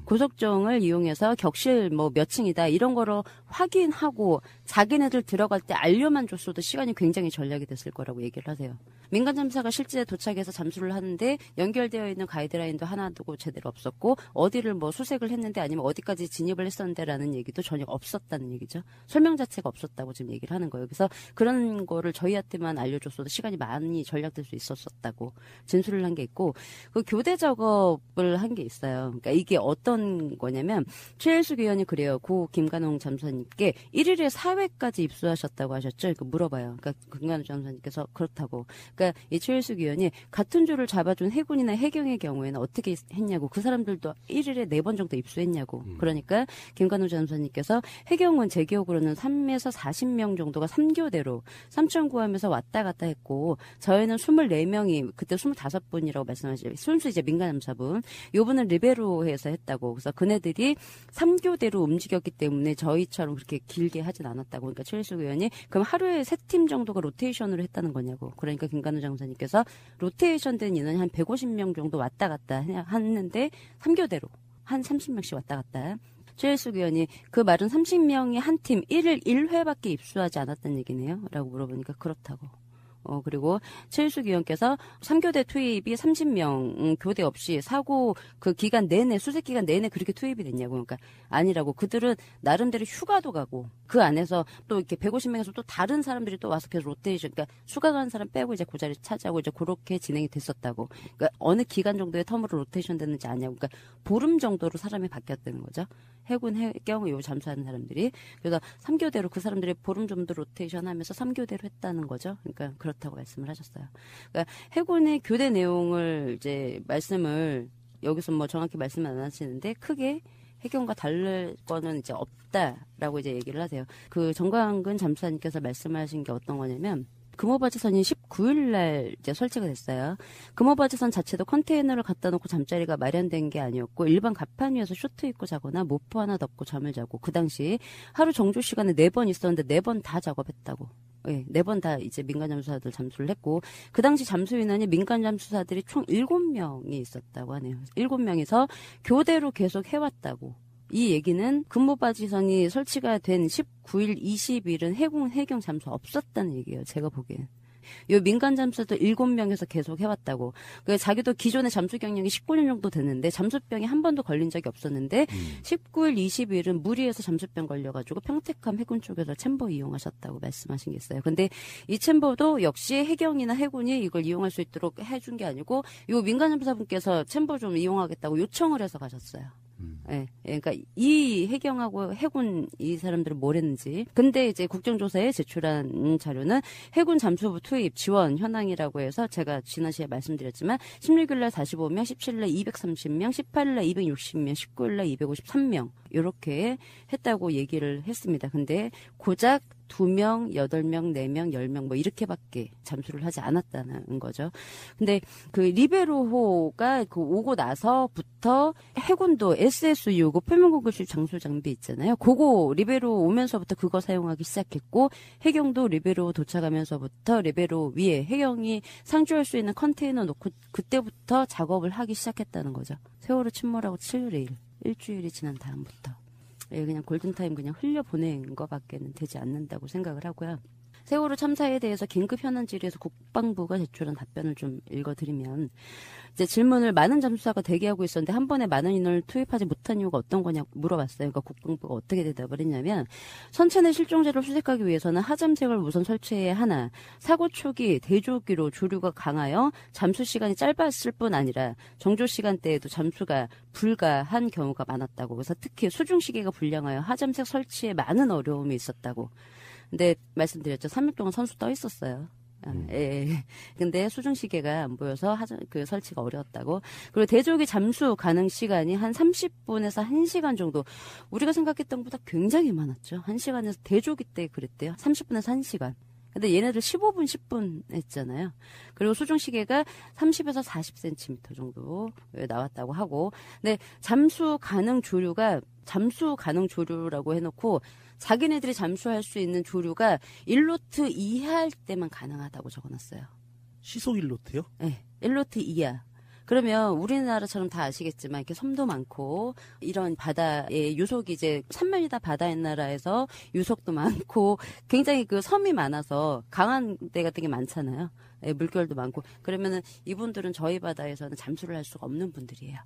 고속정을 이용해서 격실 뭐 몇 층이다 이런 거로 확인하고 자기네들 들어갈 때 알려만 줬어도 시간이 굉장히 절약이 됐을 거라고 얘기를 하세요. 민간 잠수사가 실제 도착해서 잠수를 하는데 연결되어 있는 가이드라인도 하나도 제대로 없었고, 어디를 뭐 수색을 했는데 아니면 어디까지 진입을 했었는데라는 얘기도 전혀 없었다는 얘기죠. 설명 자체가 없었다고 지금 얘기를 하는 거예요. 그래서 그런 거를 저희한테만 알려줬어도 시간이 많이 절약될 수 있었다고 진술을 한 게 있고, 그 교대 작업을 한 게 있어요. 그러니까 이게 어떤 거냐면, 최일숙 의원이 그래요. 고 김관홍 잠수사님께 1일에 4회까지 입수하셨다고 하셨죠. 이거 물어봐요. 그러니까 김관홍 잠수사님께서 그렇다고. 그러니까 이 최일숙 의원이 같은 조를 잡아준 해군이나 해경의 경우에는 어떻게 했냐고, 그 사람들도 1일에 4번 정도 입수했냐고. 그러니까 김관홍 잠수사님께서 해경은 제 기억으로는 3에서 40명 정도가 3교대로 삼천 구함에서 왔다 갔다 했고, 저희는 24명이 그때 25분이라고 말씀하시죠. 순수 이제 민간 잠수사분, 요분은 리베로에서 했다고. 그래서 그네들이 3교대로 움직였기 때문에 저희처럼 그렇게 길게 하진 않았다고. 그러니까 최일숙 의원이 그럼 하루에 3팀 정도가 로테이션으로 했다는 거냐고. 그러니까 김관우 장사님께서 로테이션 된 인원이 한 150명 정도 왔다 갔다 했는데 3교대로 한 30명씩 왔다 갔다. 최일숙 의원이 그 말은 30명이 한 팀 1일 1회밖에 입수하지 않았다는 얘기네요. 라고 물어보니까 그렇다고. 그리고 최일숙 의원께서 3교대 투입이 30명 교대 없이 사고 그 기간 내내, 수색 기간 내내 그렇게 투입이 됐냐고. 그러니까 아니라고. 그들은 나름대로 휴가도 가고 그 안에서 또 이렇게 150명에서 또 다른 사람들이 또 와서 계속 로테이션, 그러니까 휴가 가는 사람 빼고 이제 그 자리 차지하고 이제 그렇게 진행이 됐었다고. 그러니까 어느 기간 정도의 텀으로 로테이션 됐는지 아냐고. 그러니까 보름 정도로 사람이 바뀌었다는 거죠. 해군, 해경, 요 잠수하는 사람들이. 그래서 3교대로 그 사람들이 보름 정도 로테이션 하면서 3교대로 했다는 거죠. 그러니까 그렇다고 말씀을 하셨어요. 그러니까 해군의 교대 내용을 이제 말씀을 여기서 뭐 정확히 말씀 안 하시는데 크게 해경과 다를 거는 이제 없다라고 이제 얘기를 하세요. 그 정광근 잠수사님께서 말씀하신 게 어떤 거냐면, 금호바지선이 19일 날 이제 설치가 됐어요. 금호바지선 자체도 컨테이너를 갖다 놓고 잠자리가 마련된 게 아니었고, 일반 갑판 위에서 쇼트 입고 자거나 모프 하나 덮고 잠을 자고, 그 당시 하루 정조 시간에 4번 있었는데 4번 다 작업했다고. 예, 4번 다 이제 민간 잠수사들 잠수를 했고, 그 당시 잠수 인원이 민간 잠수사들이 총 7명이 있었다고 하네요. 7명이서 교대로 계속 해왔다고. 이 얘기는 금호바지선이 설치가 된 19일, 20일은 해경 잠수 없었다는 얘기예요. 제가 보기엔. 요 민간 잠수도 7명에서 계속 해왔다고. 자기도 기존의 잠수 경력이 19년 정도 됐는데 잠수병이 한 번도 걸린 적이 없었는데 19일, 20일은 무리해서 잠수병 걸려가지고 평택함 해군 쪽에서 챔버 이용하셨다고 말씀하신 게 있어요. 근데 이 챔버도 역시 해경이나 해군이 이걸 이용할 수 있도록 해준 게 아니고 요 민간 잠수사분께서 챔버 좀 이용하겠다고 요청을 해서 가셨어요. 예, 그러니까 이 해경하고 해군 이 사람들은 뭘 했는지. 근데 이제 국정조사에 제출한 자료는 해군 잠수부 투입 지원 현황이라고 해서 제가 지난 시간에 말씀드렸지만 16일날 45명, 17일날 230명, 18일날 260명, 19일날 253명 이렇게 했다고 얘기를 했습니다. 근데 고작 2명, 8명, 4명, 10명 뭐 이렇게밖에 잠수를 하지 않았다는 거죠. 근데 그 리베로호가 그 오고 나서부터 해군도 SSU 그 표면공급식 장수 장비 있잖아요. 그거 리베로 오면서부터 그거 사용하기 시작했고 해경도 리베로 도착하면서부터 리베로 위에 해경이 상주할 수 있는 컨테이너 놓고 그때부터 작업을 하기 시작했다는 거죠. 세월호 침몰하고 7일의 일주일이 지난 다음부터. 예, 그냥 골든타임 그냥 흘려보낸 것밖에는 되지 않는다고 생각을 하고요. 세월호 참사에 대해서 긴급 현안 질의에서 국방부가 제출한 답변을 좀 읽어드리면 이제 질문을 많은 잠수사가 대기하고 있었는데 한 번에 많은 인원을 투입하지 못한 이유가 어떤 거냐고 물어봤어요. 그러니까 국방부가 어떻게 대답을 했냐면 선체 내 실종제를 수색하기 위해서는 하잠색을 우선 설치해야 하나 사고 초기 대조기로 조류가 강하여 잠수 시간이 짧았을 뿐 아니라 정조 시간대에도 잠수가 불가한 경우가 많았다고. 그래서 특히 수중시계가 불량하여 하잠색 설치에 많은 어려움이 있었다고. 근데 말씀드렸죠. 3일 동안 선수 떠 있었어요. 예. 근데 수중시계가 안 보여서 그 설치가 어려웠다고. 그리고 대조기 잠수 가능 시간이 한 30분에서 1시간 정도. 우리가 생각했던 것보다 굉장히 많았죠. 1시간에서 대조기 때 그랬대요. 30분에서 1시간. 근데 얘네들 15분, 10분 했잖아요. 그리고 수중시계가 30에서 40cm 정도 나왔다고 하고. 근데 잠수 가능 조류라고 해놓고 자기네들이 잠수할 수 있는 조류가 1노트 이하일 때만 가능하다고 적어놨어요. 시속 1노트요? 네, 1노트 이하. 그러면 우리나라처럼 다 아시겠지만 이렇게 섬도 많고 이런 바다에 유속이 이제 삼면이 다 바다인 나라에서 유속도 많고 굉장히 그 섬이 많아서 강한 데 같은 게 많잖아요. 예, 물결도 많고 그러면은 이분들은 저희 바다에서는 잠수를 할 수가 없는 분들이에요.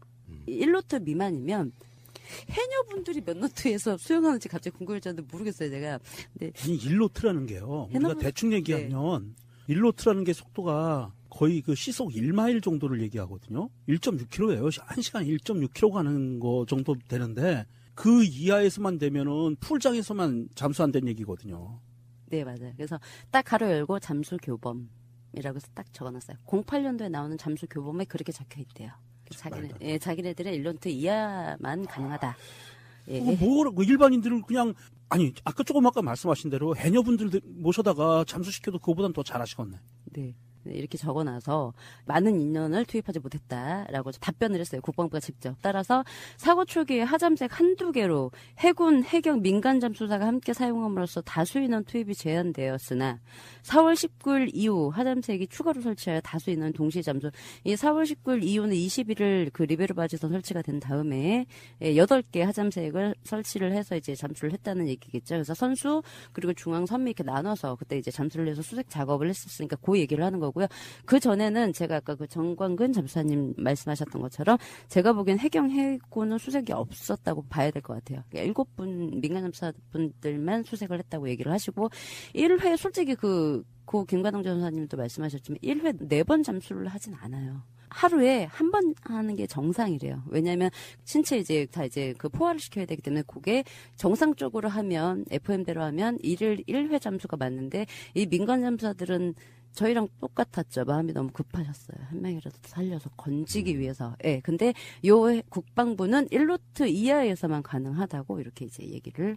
1노트 미만이면 해녀분들이 몇 노트에서 수영하는지 갑자기 궁금해졌는데 모르겠어요, 제가. 근데 아니 1노트라는 게요. 우리가 대충 얘기하면 1노트라는 게 속도가 거의 그 시속 1마일 정도를 얘기하거든요. 1.6km예요. 1시간 1.6km 가는 거 정도 되는데 그 이하에서만 되면은 풀장에서만 잠수한다는 얘기거든요. 네, 맞아요. 그래서 딱 가로 열고 잠수 교범이라고 해서 딱 적어놨어요. 08년도에 나오는 잠수 교범에 그렇게 적혀 있대요. 자기네들은 1노트 이하만 가능하다. 예. 뭐 일반인들은 그냥 아니 아까 조금 아까 말씀하신 대로 해녀분들 모셔다가 잠수시켜도 그거보단 더 잘하시겠네. 네. 이렇게 적어놔서 많은 인원을 투입하지 못했다라고 답변을 했어요. 국방부가 직접. 따라서 사고 초기에 하잠색 한두 개로 해군, 해경, 민간 잠수사가 함께 사용함으로써 다수 인원 투입이 제한되었으나 4월 19일 이후 하잠색이 추가로 설치하여 다수 인원 동시 잠수. 이 4월 19일 이후는 21일 그 리베로 바지선 설치가 된 다음에 8개 하잠색을 설치를 해서 이제 잠수를 했다는 얘기겠죠. 그래서 선수 그리고 중앙 선미 이렇게 나눠서 그때 이제 잠수를 해서 수색 작업을 했었으니까 그 얘기를 하는 거고요. 그 전에는 제가 아까 그 정광근 잠수사님 말씀하셨던 것처럼 제가 보기엔 해경 해군은 수색이 없었다고 봐야 될 것 같아요. 7분 민간 잠수사분들만 수색을 했다고 얘기를 하시고 1회 솔직히 그 김관영 전사님도 말씀하셨지만 1회 4번 잠수를 하진 않아요. 하루에 한 번 하는 게 정상이래요. 왜냐하면 신체 이제 다 이제 그 포화를 시켜야 되기 때문에 그게 정상적으로 하면 FM대로 하면 1회 잠수가 맞는데 이 민간 잠수사들은 저희랑 똑같았죠. 마음이 너무 급하셨어요. 한 명이라도 살려서 건지기 위해서. 예. 근데 요 국방부는 1노트 이하에서만 가능하다고 이렇게 이제 얘기를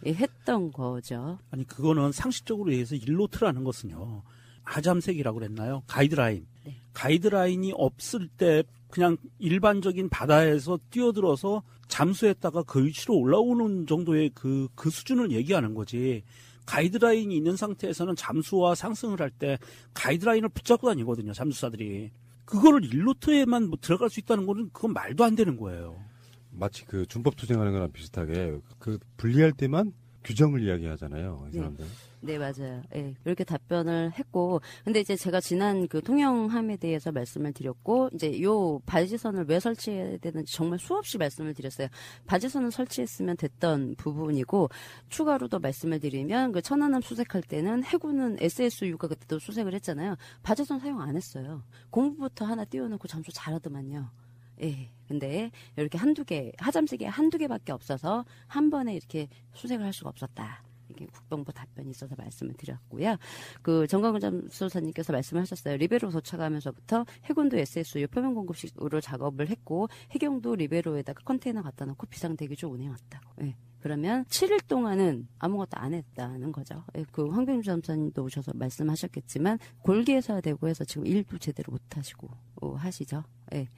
했던 거죠. 아니 그거는 상식적으로 얘기해서 1노트라는 것은요. 하잠색이라고 그랬나요? 가이드라인. 네. 가이드라인이 없을 때 그냥 일반적인 바다에서 뛰어들어서 잠수했다가 그 위치로 올라오는 정도의 그 수준을 얘기하는 거지. 가이드라인이 있는 상태에서는 잠수와 상승을 할 때 가이드라인을 붙잡고 다니거든요. 잠수사들이. 그거를 1노트에만 뭐 들어갈 수 있다는 거는 그건 말도 안 되는 거예요. 마치 그 준법 투쟁하는 거랑 비슷하게 그 분리할 때만 규정을 이야기하잖아요. 이 사람들. 네, 맞아요. 예, 이렇게 답변을 했고, 근데 이제 제가 지난 그 통영함에 대해서 말씀을 드렸고, 이제 요 바지선을 왜 설치해야 되는지 정말 수없이 말씀을 드렸어요. 바지선을 설치했으면 됐던 부분이고, 추가로 더 말씀을 드리면, 그 천안함 수색할 때는 해군은 SSU가 그때도 수색을 했잖아요. 바지선 사용 안 했어요. 공부부터 하나 띄워놓고 잠수 잘하더만요. 예. 근데 이렇게 한두 개, 하잠쓰기 한두 개밖에 없어서 한 번에 이렇게 수색을 할 수가 없었다. 이게 국방부 답변이 있어서 말씀을 드렸고요. 그 정광훈 잠수사님께서 말씀을 하셨어요. 리베로 도착하면서부터 해군도 SSU 표면 공급식으로 작업을 했고 해경도 리베로에다가 컨테이너 갖다 놓고 비상대기 중 운행했다고. 예. 그러면 7일 동안은 아무것도 안 했다는 거죠. 예. 그 황병주 잠수사님도 오셔서 말씀하셨겠지만 골기에서 되고 해서 지금 일도 제대로 못 하시고 하시죠. 예.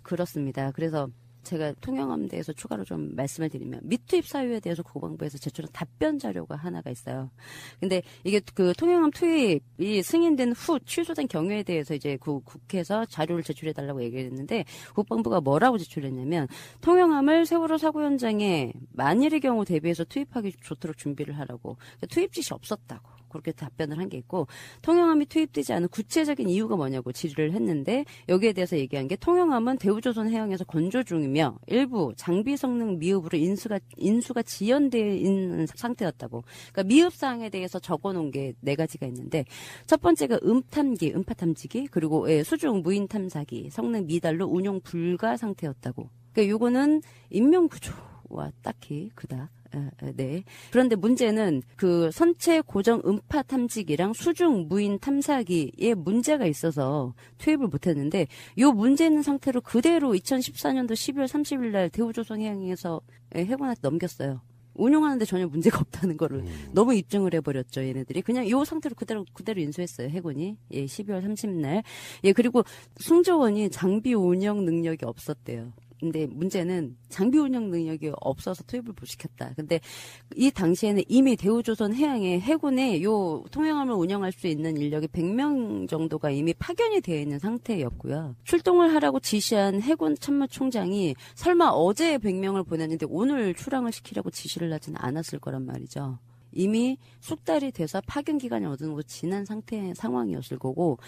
그렇습니다. 그래서 제가 통영함에 대해서 추가로 좀 말씀을 드리면 미투입 사유에 대해서 국방부에서 제출한 답변 자료가 하나가 있어요. 근데 이게 그 통영함 투입이 승인된 후 취소된 경우에 대해서 이제 그 국회에서 자료를 제출해달라고 얘기를 했는데 국방부가 뭐라고 제출했냐면 통영함을 세월호 사고 현장에 만일의 경우 대비해서 투입하기 좋도록 준비를 하라고. 그러니까 투입 지시 없었다고. 그렇게 답변을 한 게 있고 통영함이 투입되지 않은 구체적인 이유가 뭐냐고 질의를 했는데 여기에 대해서 얘기한 게 통영함은 대우조선 해양에서 건조 중이며 일부 장비 성능 미흡으로 인수가 지연되어 있는 상태였다고. 그러니까 미흡 사항에 대해서 적어놓은 게 4가지가 있는데 첫 번째가 음파 탐지기 그리고 수중 무인 탐사기 성능 미달로 운용 불가 상태였다고. 그러니까 요거는 인명 구조와 딱히 그닥. 네. 그런데 문제는 그 선체 고정 음파 탐지기랑 수중 무인 탐사기에 문제가 있어서 투입을 못했는데 요 문제 있는 상태로 그대로 2014년도 12월 30일 날 대우조선 해양에서 해군한테 넘겼어요. 운용하는데 전혀 문제가 없다는 거를 너무 입증을 해버렸죠, 얘네들이. 그냥 요 상태로 그대로 인수했어요, 해군이. 예, 12월 30일 날. 예, 그리고 승조원이 장비 운영 능력이 없었대요. 근데 문제는 장비 운영 능력이 없어서 투입을 못 시켰다. 근데 이 당시에는 이미 대우조선 해양에 해군에 요 통영함을 운영할 수 있는 인력이 100명 정도가 이미 파견이 되어 있는 상태였고요. 출동을 하라고 지시한 해군 참모총장이 설마 어제 100명을 보냈는데 오늘 출항을 시키려고 지시를 하지는 않았을 거란 말이죠. 이미 숙달이 돼서 파견 기간이 어느 정도 지난 상황이었을 거고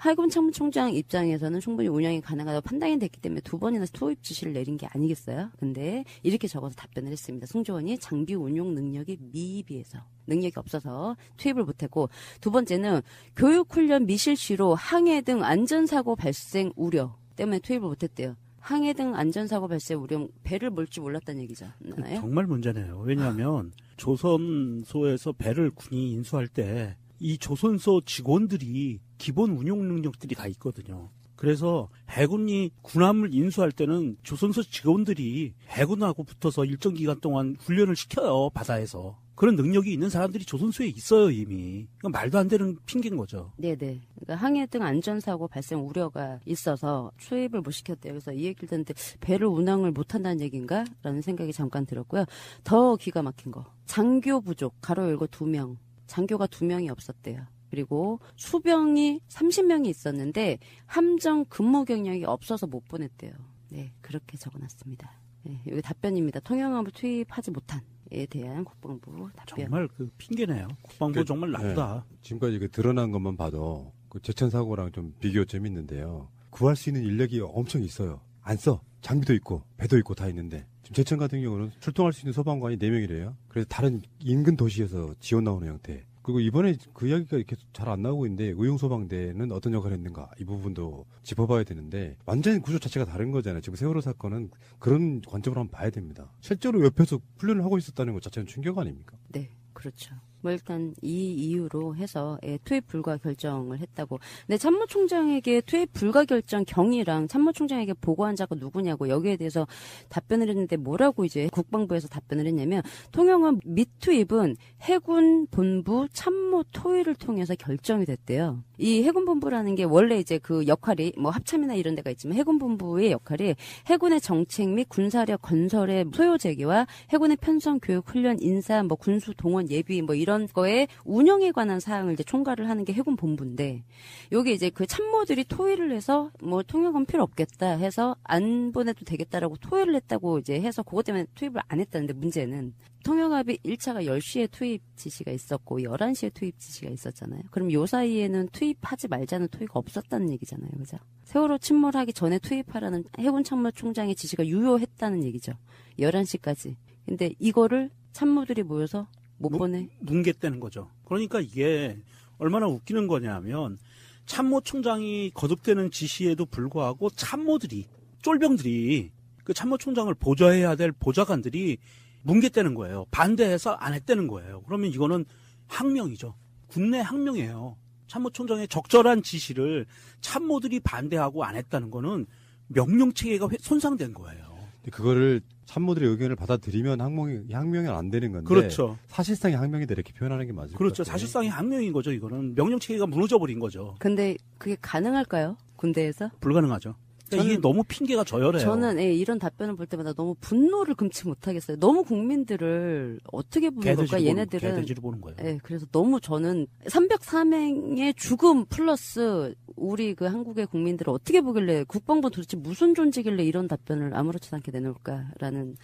해군 참모총장 입장에서는 충분히 운영이 가능하다고 판단이 됐기 때문에 2번이나 투입 지시를 내린 게 아니겠어요? 근데 이렇게 적어서 답변을 했습니다. 승조원이 장비 운용 능력이 미비해서 능력이 없어서 투입을 못했고 두 번째는 교육훈련 미실시로 항해 등 안전사고 발생 우려 때문에 투입을 못했대요. 항해 등 안전사고 발생 우려 배를 몰지 몰랐다는 얘기죠. 정말 문제네요. 왜냐하면 조선소에서 배를 군이 인수할 때 이 조선소 직원들이 기본 운용 능력들이 다 있거든요. 그래서 해군이 군함을 인수할 때는 조선소 직원들이 해군하고 붙어서 일정 기간 동안 훈련을 시켜요. 바다에서. 그런 능력이 있는 사람들이 조선소에 있어요, 이미. 그러니까 말도 안 되는 핑계인 거죠. 네네. 그러니까 항해 등 안전사고 발생 우려가 있어서 투입을 못 시켰대요. 그래서 이 얘기를 듣는데 배를 운항을 못한다는 얘기인가? 라는 생각이 잠깐 들었고요. 더 기가 막힌 거. 장교 부족, 가로 열고 2명. 장교가 2명이 없었대요. 그리고 수병이 30명이 있었는데 함정 근무 경력이 없어서 못 보냈대요. 네, 그렇게 적어놨습니다. 네, 여기 답변입니다. 통영함을 투입하지 못한에 대한 국방부 답변. 정말 그 핑계네요. 국방부 정말 나쁘다. 네, 지금까지 그 드러난 것만 봐도 그 제천 사고랑 좀 비교점이 있는데요. 구할 수 있는 인력이 엄청 있어요. 안 써. 장비도 있고 배도 있고 다 있는데 지금 제천 같은 경우는 출동할 수 있는 소방관이 4명이래요. 그래서 다른 인근 도시에서 지원 나오는 형태. 그리고 이번에 그 이야기가 이렇게 잘 안 나오고 있는데 의용소방대는 어떤 역할을 했는가 이 부분도 짚어봐야 되는데 완전히 구조 자체가 다른 거잖아요. 지금 세월호 사건은 그런 관점으로 한번 봐야 됩니다. 실제로 옆에서 훈련을 하고 있었다는 것 자체는 충격 아닙니까? 네, 그렇죠. 뭐 일단 이 이유로 해서 투입 불가 결정을 했다고. 근데 참모총장에게 투입 불가 결정 경위랑 참모총장에게 보고한 자가 누구냐고 여기에 대해서 답변을 했는데 뭐라고 이제 국방부에서 답변을 했냐면 통영함 미투입은 해군 본부 참모 토의를 통해서 결정이 됐대요. 이 해군 본부라는 게 원래 이제 그 역할이 뭐 합참이나 이런 데가 있지만 해군 본부의 역할이 해군의 정책 및 군사력 건설의 소요 제기와 해군의 편성 교육 훈련 인사 뭐 군수 동원 예비 뭐 이런 거에 운영에 관한 사항을 이제 총괄을 하는 게 해군 본부인데 여기 이제 그 참모들이 토의를 해서 뭐 통역은 필요 없겠다 해서 안 보내도 되겠다라고 토의를 했다고 이제 해서 그것 때문에 투입을 안 했다는데 문제는 통역합이 1차가 10시에 투입 지시가 있었고 11시에 투입 지시가 있었잖아요. 그럼 요 사이에는 투입하지 말자는 토의가 없었다는 얘기잖아요. 그죠? 세월호 침몰하기 전에 투입하라는 해군 참모총장의 지시가 유효했다는 얘기죠. 11시까지. 근데 이거를 참모들이 모여서 못 보내. 뭉갰다는 거죠. 그러니까 이게 얼마나 웃기는 거냐면 참모총장이 거듭되는 지시에도 불구하고 참모들이 쫄병들이 그 참모총장을 보좌해야 될 보좌관들이 뭉개대는 거예요. 반대해서 안 했다는 거예요. 그러면 이거는 항명이죠. 국내 항명이에요. 참모총장의 적절한 지시를 참모들이 반대하고 안 했다는 거는 명령체계가 손상된 거예요. 그거를 참모들의 의견을 받아들이면 항명이 안 되는 건데 그렇죠. 사실상의 항명이다 이렇게 표현하는 게 맞을 것 그렇죠. 같아요. 사실상의 항명인 거죠. 이거는 명령체계가 무너져버린 거죠. 근데 그게 가능할까요? 군대에서? 불가능하죠. 그러니까 이게 너무 핑계가 저열해요. 저는 이런 답변을 볼 때마다 너무 분노를 금치 못하겠어요. 너무 국민들을 어떻게 보는 걸까? 얘네들은. 개돼지로 보는 거예요. 네, 그래서 너무 저는 303행의 죽음 플러스 우리 그 한국의 국민들을 어떻게 보길래 국방부 도대체 무슨 존재길래 이런 답변을 아무렇지도 않게 내놓을까라는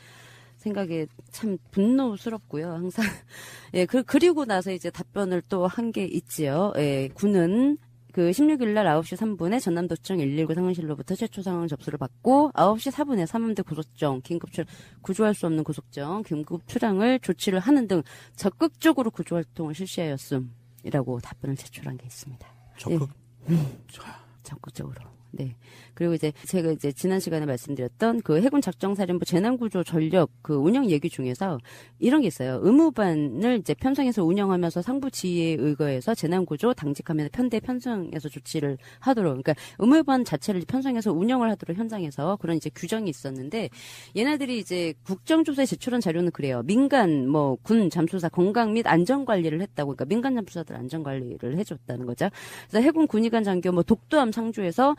생각에 참 분노스럽고요. 항상. 예, 그리고 나서 이제 답변을 또 한 게 있지요. 예, 군은 그 16일 날 9시 3분에 전남도청 119 상황실로부터 최초 상황 접수를 받고 9시 4분에 삼함대 고속정, 구조할 수 없는 고속정, 긴급 출항을 조치를 하는 등 적극적으로 구조 활동을 실시하였음이라고 답변을 제출한 게 있습니다. 적극적으로. 네. 그리고 이제 제가 이제 지난 시간에 말씀드렸던 그 해군 작정사령부 재난구조 전력 그 운영 얘기 중에서 이런 게 있어요. 의무반을 이제 편성해서 운영하면서 상부 지휘에 의거해서 재난구조 당직하면 편대 편성해서 조치를 하도록, 그러니까 의무반 자체를 편성해서 운영을 하도록 현장에서 그런 이제 규정이 있었는데 얘네들이 이제 국정조사에 제출한 자료는 그래요. 민간 뭐 군 잠수사 건강 및 안전 관리를 했다고, 그러니까 민간 잠수사들 안전 관리를 해줬다는 거죠. 그래서 해군 군의관 장교 뭐 독도함 상주에서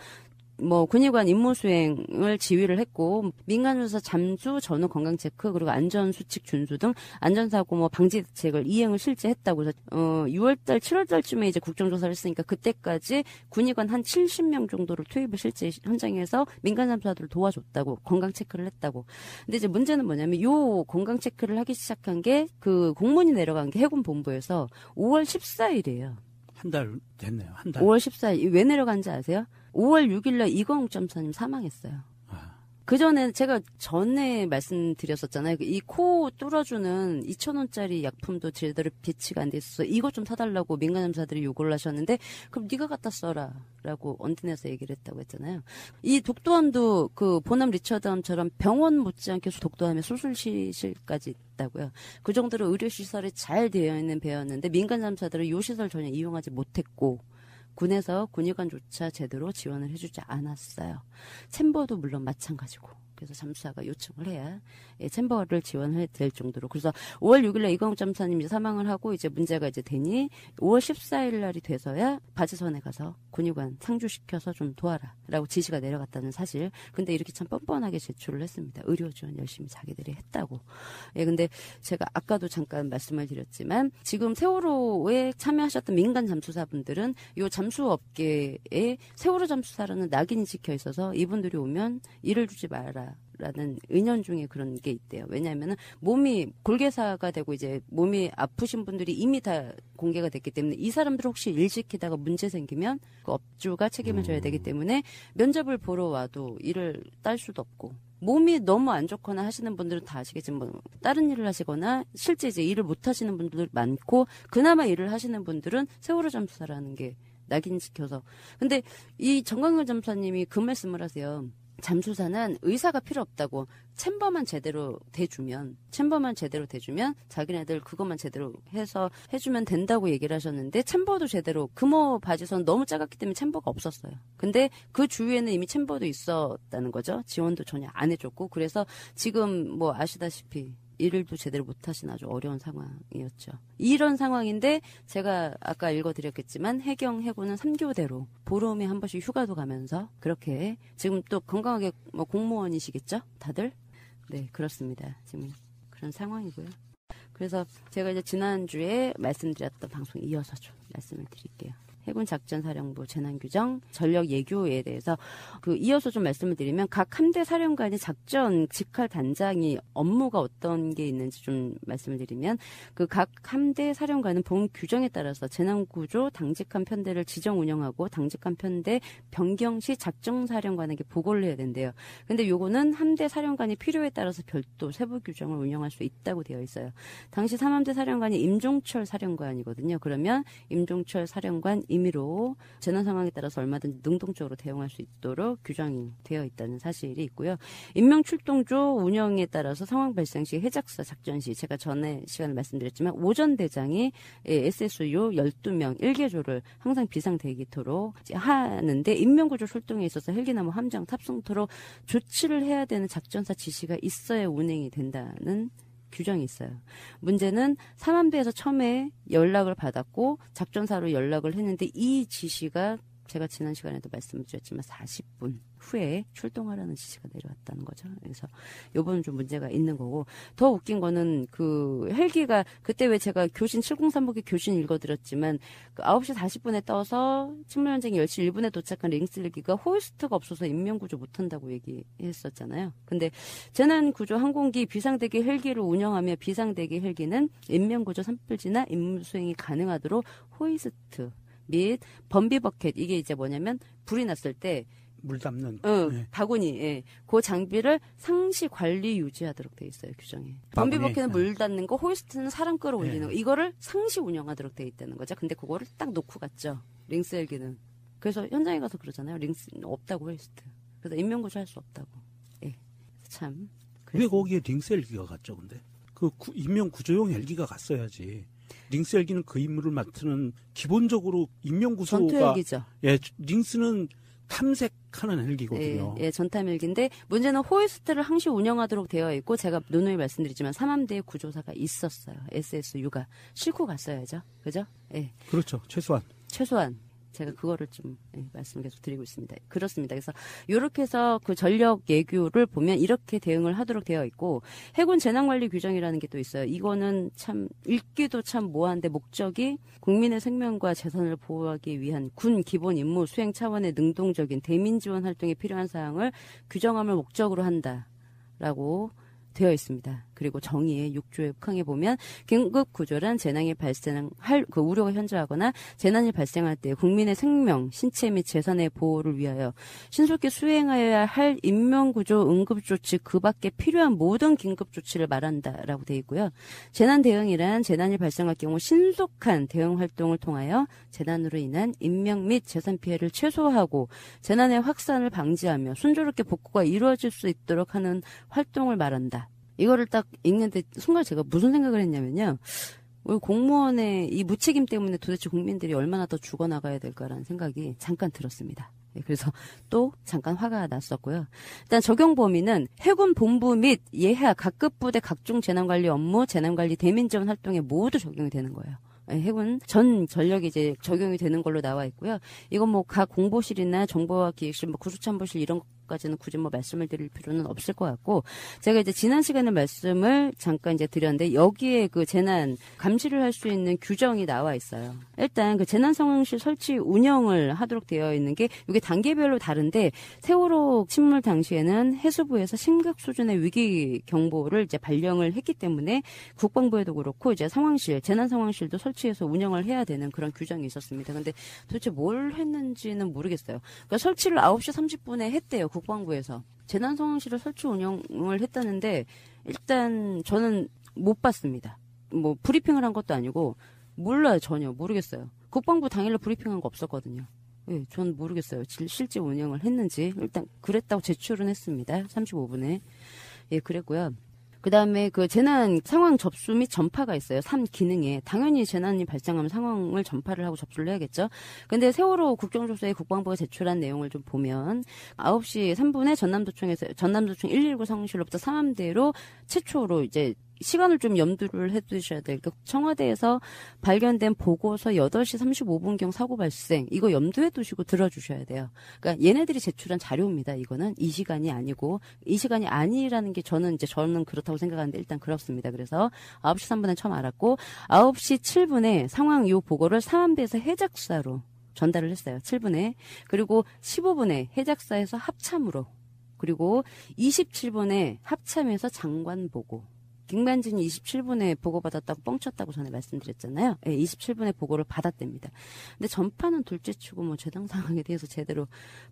뭐 군의관 임무 수행을 지휘를 했고 민간조사 잠수 전후 건강 체크 그리고 안전 수칙 준수 등 안전사고 뭐 방지 대책을 이행을 실제 했다고 해서 6월달 7월달쯤에 이제 국정조사를 했으니까 그때까지 군의관 한 70명 정도를 투입을 실제 현장에서 민간 잠수사들을 도와줬다고 건강 체크를 했다고. 근데 이제 문제는 뭐냐면 요 건강 체크를 하기 시작한 게 그 공문이 내려간 게 해군 본부에서 5월 14일이에요. 한 달 됐네요. 한 달. 5월 14일 왜 내려간지 아세요? 5월 6일날 이광욱 점사님 사망했어요. 그전에 제가 전에 말씀드렸었잖아요. 이 코 뚫어주는 2,000원짜리 약품도 제대로 배치가 안 돼 있어서 이거 좀 사달라고 민간 잠수사들이 요구를 하셨는데 그럼 네가 갖다 써라 라고 언론에서 얘기를 했다고 했잖아요. 이 독도함도 그 보남 리처드함처럼 병원 못지않게 독도함에 수술실까지 있다고요. 그 정도로 의료시설이 잘 되어 있는 배였는데 민간 잠수사들은 이 시설 전혀 이용하지 못했고 군에서 군의관조차 제대로 지원을 해주지 않았어요. 챔버도 물론 마찬가지고. 그래서 잠수사가 요청을 해야 챔버를 지원해야 될 정도로. 그래서 5월 6일에 이광욱 잠수사님이 사망을 하고 이제 문제가 이제 되니 5월 14일 날이 돼서야 바지선에 가서 군의관 상주시켜서 좀 도와라라고 지시가 내려갔다는 사실. 근데 이렇게 참 뻔뻔하게 제출을 했습니다. 의료 지원 열심히 자기들이 했다고. 예, 근데 제가 아까도 잠깐 말씀을 드렸지만 지금 세월호에 참여하셨던 민간 잠수사분들은 요 잠수업계에 세월호 잠수사라는 낙인이 찍혀 있어서 이분들이 오면 일을 주지 마라. 라는 은연중에 그런 게 있대요. 왜냐하면은 몸이 골개사가 되고 이제 몸이 아프신 분들이 이미 다 공개가 됐기 때문에 이 사람들 혹시 일 시키다가 문제 생기면 그 업주가 책임을 져야 되기 때문에 면접을 보러 와도 일을 딸 수도 없고 몸이 너무 안 좋거나 하시는 분들은 다 아시겠지만 뭐 다른 일을 하시거나 실제 이제 일을 못 하시는 분들 많고 그나마 일을 하시는 분들은 세월호 잠수사라는 게 낙인 찍혀서. 근데 이 정광근 잠수사님이 그 말씀을 하세요. 잠수사는 의사가 필요 없다고 챔버만 제대로 대주면 자기네들 그것만 제대로 해서 해주면 된다고 얘기를 하셨는데 챔버도 제대로 금호 바지선 너무 작았기 때문에 챔버가 없었어요. 근데 그 주위에는 이미 챔버도 있었다는 거죠. 지원도 전혀 안 해줬고 그래서 지금 뭐 아시다시피 일도 제대로 못하신 아주 어려운 상황이었죠. 이런 상황인데 제가 아까 읽어드렸겠지만 해경해군은 3교대로 보름에 한 번씩 휴가도 가면서 그렇게 지금 또 건강하게 뭐 공무원이시겠죠? 다들? 네, 그렇습니다. 지금 그런 상황이고요. 그래서 제가 이제 지난주에 말씀드렸던 방송 이어서 좀 말씀을 드릴게요. 해군작전사령부 재난규정, 전력 예교에 대해서 이어서 좀 말씀을 드리면 각 함대 사령관이 작전 직할 단장이 업무가 어떤 게 있는지 좀 말씀을 드리면 각 함대 사령관은 본 규정에 따라서 재난구조 당직한 편대를 지정 운영하고 당직한 편대 변경 시 작정사령관에게 보고를 해야 된대요. 근데 요거는 함대 사령관이 필요에 따라서 별도 세부 규정을 운영할 수 있다고 되어 있어요. 당시 3함대 사령관이 임종철 사령관이거든요. 그러면 임종철 사령관 임의로 재난 상황에 따라서 얼마든지 능동적으로 대응할 수 있도록 규정이 되어 있다는 사실이 있고요. 인명 출동조 운영에 따라서 상황 발생 시 해작사 작전 시 제가 전에 시간에 말씀드렸지만 오전 대장이 SSU 12명 1개조를 항상 비상 대기토로 하는데 인명구조 출동에 있어서 헬기나 뭐 함정 탑승토로 조치를 해야 되는 작전사 지시가 있어야 운행이 된다는 규정이 있어요. 문제는 삼함대에서 처음에 연락을 받았고 작전사로 연락을 했는데 이 지시가 제가 지난 시간에도 말씀드렸지만 40분 후에 출동하라는 지시가 내려왔다는 거죠. 그래서 요번은 좀 문제가 있는 거고 더 웃긴 거는 그 헬기가 그때 왜 제가 교신 703호기 교신 읽어드렸지만 그 9시 40분에 떠서 침몰현장에 10시 1분에 도착한 링스 헬기가 호이스트가 없어서 인명구조 못한다고 얘기했었잖아요. 근데 재난구조 항공기 비상대기 헬기를 운영하며 비상대기 헬기는 인명구조 산불지나 임무수행이 가능하도록 호이스트 및 범비버켓 이게 이제 뭐냐면 불이 났을 때 물 담는. 바구니, 그 장비를 상시 관리 유지하도록 돼 있어요 규정에. 범비버켓은 물 닿는 거, 호이스트는 사람 끌어올리는 거, 이거를 상시 운영하도록 돼 있다는 거죠. 근데 그거를 딱 놓고 갔죠. 링스 헬기는. 그래서 현장에 가서 그러잖아요. 링스 없다고 호이스트. 그래서 인명구조 할 수 없다고. 참. 왜 거기에 링스 헬기가 갔죠? 근데 그 인명 구조용 헬기가 갔어야지. 링스 헬기는 그 임무를 맡는 기본적으로 인명 구조가 전투 헬기죠. 링스는 탐색하는 헬기거든요. 전탐 헬기인데 문제는 호이스트를 항시 운영하도록 되어 있고 제가 누누이 말씀드리지만 삼함대에 구조사가 있었어요. SSU가 싣고 갔어야죠. 그죠? 그렇죠. 최소한. 제가 그거를 좀 말씀 계속 드리고 있습니다. 그렇습니다. 그래서 이렇게 해서 그 전력 예규를 보면 이렇게 대응을 하도록 되어 있고 해군 재난관리 규정이라는 게 또 있어요. 이거는 참 읽기도 참 모호한데 목적이 국민의 생명과 재산을 보호하기 위한 군 기본 임무 수행 차원의 능동적인 대민 지원 활동에 필요한 사항을 규정함을 목적으로 한다라고 되어 있습니다. 그리고 정의의 6조의 북항에 보면 긴급 구조란 재난이 발생할 그 우려가 현저하거나 재난이 발생할 때 국민의 생명, 신체 및 재산의 보호를 위하여 신속히 수행하여야 할 인명구조, 응급조치 그 밖에 필요한 모든 긴급조치를 말한다라고 되어 있고요. 재난 대응이란 재난이 발생할 경우 신속한 대응 활동을 통하여 재난으로 인한 인명 및 재산 피해를 최소화하고 재난의 확산을 방지하며 순조롭게 복구가 이루어질 수 있도록 하는 활동을 말한다. 이거를 딱 읽는데 순간 제가 무슨 생각을 했냐면요. 우리 공무원의 이 무책임 때문에 도대체 국민들이 얼마나 더 죽어나가야 될까라는 생각이 잠깐 들었습니다. 그래서 또 잠깐 화가 났었고요. 일단 적용 범위는 해군 본부 및 예하 각급 부대 각종 재난관리 업무, 재난관리 대민지원 활동에 모두 적용이 되는 거예요. 해군 전 전력이 이제 적용이 되는 걸로 나와 있고요. 이건 뭐 각 공보실이나 정보와 기획실, 뭐 구수참모실 이런 까지는 굳이 뭐 말씀을 드릴 필요는 없을 것 같고 제가 이제 지난 시간에 말씀을 잠깐 이제 드렸는데 여기에 그 재난 감시를 할 수 있는 규정이 나와 있어요. 일단 그 재난 상황실 설치 운영을 하도록 되어 있는 게 이게 단계별로 다른데 세월호 침몰 당시에는 해수부에서 심각 수준의 위기 경보를 이제 발령을 했기 때문에 국방부에도 그렇고 이제 상황실 재난 상황실도 설치해서 운영을 해야 되는 그런 규정이 있었습니다. 근데 도대체 뭘 했는지는 모르겠어요. 그러니까 설치를 9시 30분에 했대요. 국방부에서. 재난상황실을 설치 운영을 했다는데 일단 저는 못 봤습니다. 뭐 브리핑을 한 것도 아니고 몰라요. 전혀 모르겠어요. 국방부 당일날 브리핑한 거 없었거든요. 전 모르겠어요. 실제 운영을 했는지. 일단 그랬다고 제출은 했습니다. 35분에. 그랬고요. 그 다음에 그 재난 상황 접수 및 전파가 있어요. 3기능에. 당연히 재난이 발생하면 상황을 전파를 하고 접수를 해야겠죠. 근데 세월호 국정조사에 국방부가 제출한 내용을 좀 보면 9시 3분에 전남도청 119 상황실로부터 상암대로 최초로 이제 시간을 좀 염두를 해두셔야 돼요. 그러니까 청와대에서 발견된 보고서 8시 35분경 사고 발생 이거 염두에 두시고 들어주셔야 돼요. 그러니까 얘네들이 제출한 자료입니다. 이거는 이 시간이 아니고 이 시간이 아니라는 게 저는 그렇다고 생각하는데 일단 그렇습니다. 그래서 9시 3분에 처음 알았고 9시 7분에 상황 요 보고를 상암대에서 해작사로 전달을 했어요. 7분에. 그리고 15분에 해작사에서 합참으로 그리고 27분에 합참에서 장관 보고 김관진이 27분에 보고받았다고 뻥쳤다고 전에 말씀드렸잖아요. 27분에 보고를 받았답니다. 근데 전파는 둘째치고 뭐 재난 상황에 대해서 제대로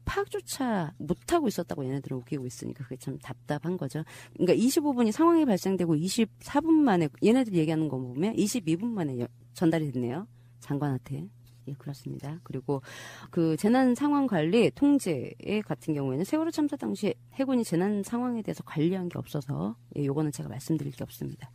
파악조차 못하고 있었다고 얘네들은 웃기고 있으니까 그게 참 답답한 거죠. 그러니까 25분이 상황이 발생되고 24분 만에 얘네들이 얘기하는 거 보면 22분 만에 전달이 됐네요. 장관한테. 예, 그렇습니다. 그리고 그 재난 상황 관리 통제 같은 경우에는 세월호 참사 당시 해군이 재난 상황에 대해서 관리한 게 없어서 예, 요거는 제가 말씀드릴 게 없습니다.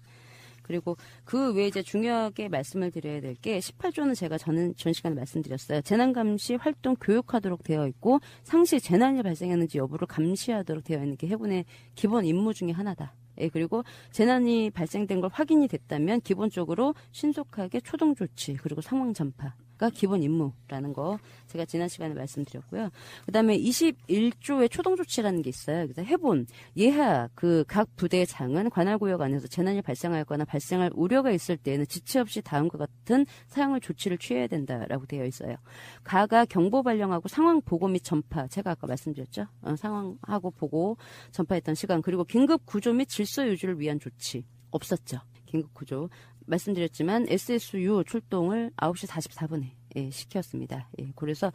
그리고 그 외에 이제 중요하게 말씀을 드려야 될 게 18조는 제가 전 시간에 말씀드렸어요. 재난감시 활동 교육하도록 되어 있고 상시 재난이 발생했는지 여부를 감시하도록 되어 있는 게 해군의 기본 임무 중에 하나다. 예, 그리고 재난이 발생된 걸 확인이 됐다면 기본적으로 신속하게 초동 조치 그리고 상황 전파가 기본 임무라는 거 제가 지난 시간에 말씀드렸고요. 그다음에 21조의 초동 조치라는 게 있어요. 그래서 해본 예하 그 각 부대장은 관할구역 안에서 재난이 발생하였거나 발생할 우려가 있을 때에는 지체 없이 다음과 같은 사용할 조치를 취해야 된다라고 되어 있어요. 가가 경보 발령하고 상황 보고 및 전파 제가 아까 말씀드렸죠. 상황하고 보고 전파했던 시간 그리고 긴급 구조 및 질서 유지를 위한 조치 없었죠. 긴급 구조 말씀드렸지만 SSU 출동을 9시 44분에 예, 시켰습니다. 예, 그래서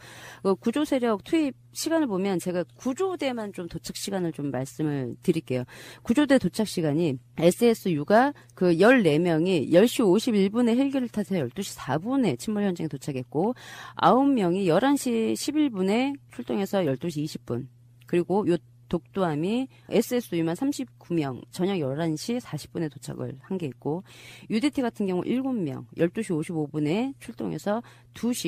구조 세력 투입 시간을 보면 제가 구조대만 좀 도착 시간을 좀 말씀을 드릴게요. 구조대 도착 시간이 SSU가 그 14명이 10시 51분에 헬기를 타서 12시 4분에 침몰 현장에 도착했고 9명이 11시 11분에 출동해서 12시 20분 그리고 요 독도함이 SSU만 39명, 저녁 11시 40분에 도착을 한 게 있고 UDT 같은 경우 7명, 12시 55분에 출동해서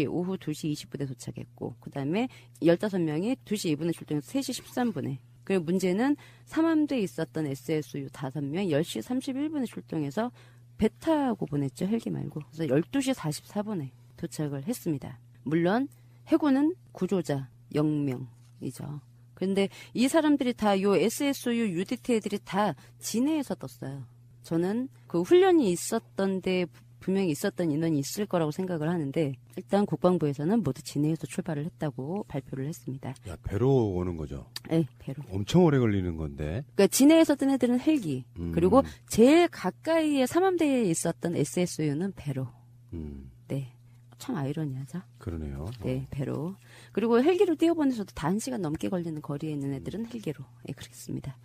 오후 2시 20분에 도착했고 그다음에 15명이 2시 2분에 출동해서 3시 13분에 그리고 문제는 삼함대에 있었던 SSU 5명 10시 31분에 출동해서 배 타고 보냈죠. 헬기 말고. 그래서 12시 44분에 도착을 했습니다. 물론 해군은 구조자 0명이죠. 그런데 이 사람들이 다 요 SSU UDT 애들이 다 진해에서 떴어요. 저는 그 훈련이 있었던데 분명히 있었던 인원이 있을 거라고 생각을 하는데 일단 국방부에서는 모두 진해에서 출발을 했다고 발표를 했습니다. 야, 배로 오는 거죠? 네, 배로. 엄청 오래 걸리는 건데. 그러니까 진해에서 뜬 애들은 헬기. 그리고 제일 가까이에 삼함대에 있었던 SSU는 배로. 네. 참 아이러니하죠. 그러네요. 네, 배로. 그리고 헬기로 뛰어보내서도 다 1시간 넘게 걸리는 거리에 있는 애들은 헬기로. 예, 그렇습니다.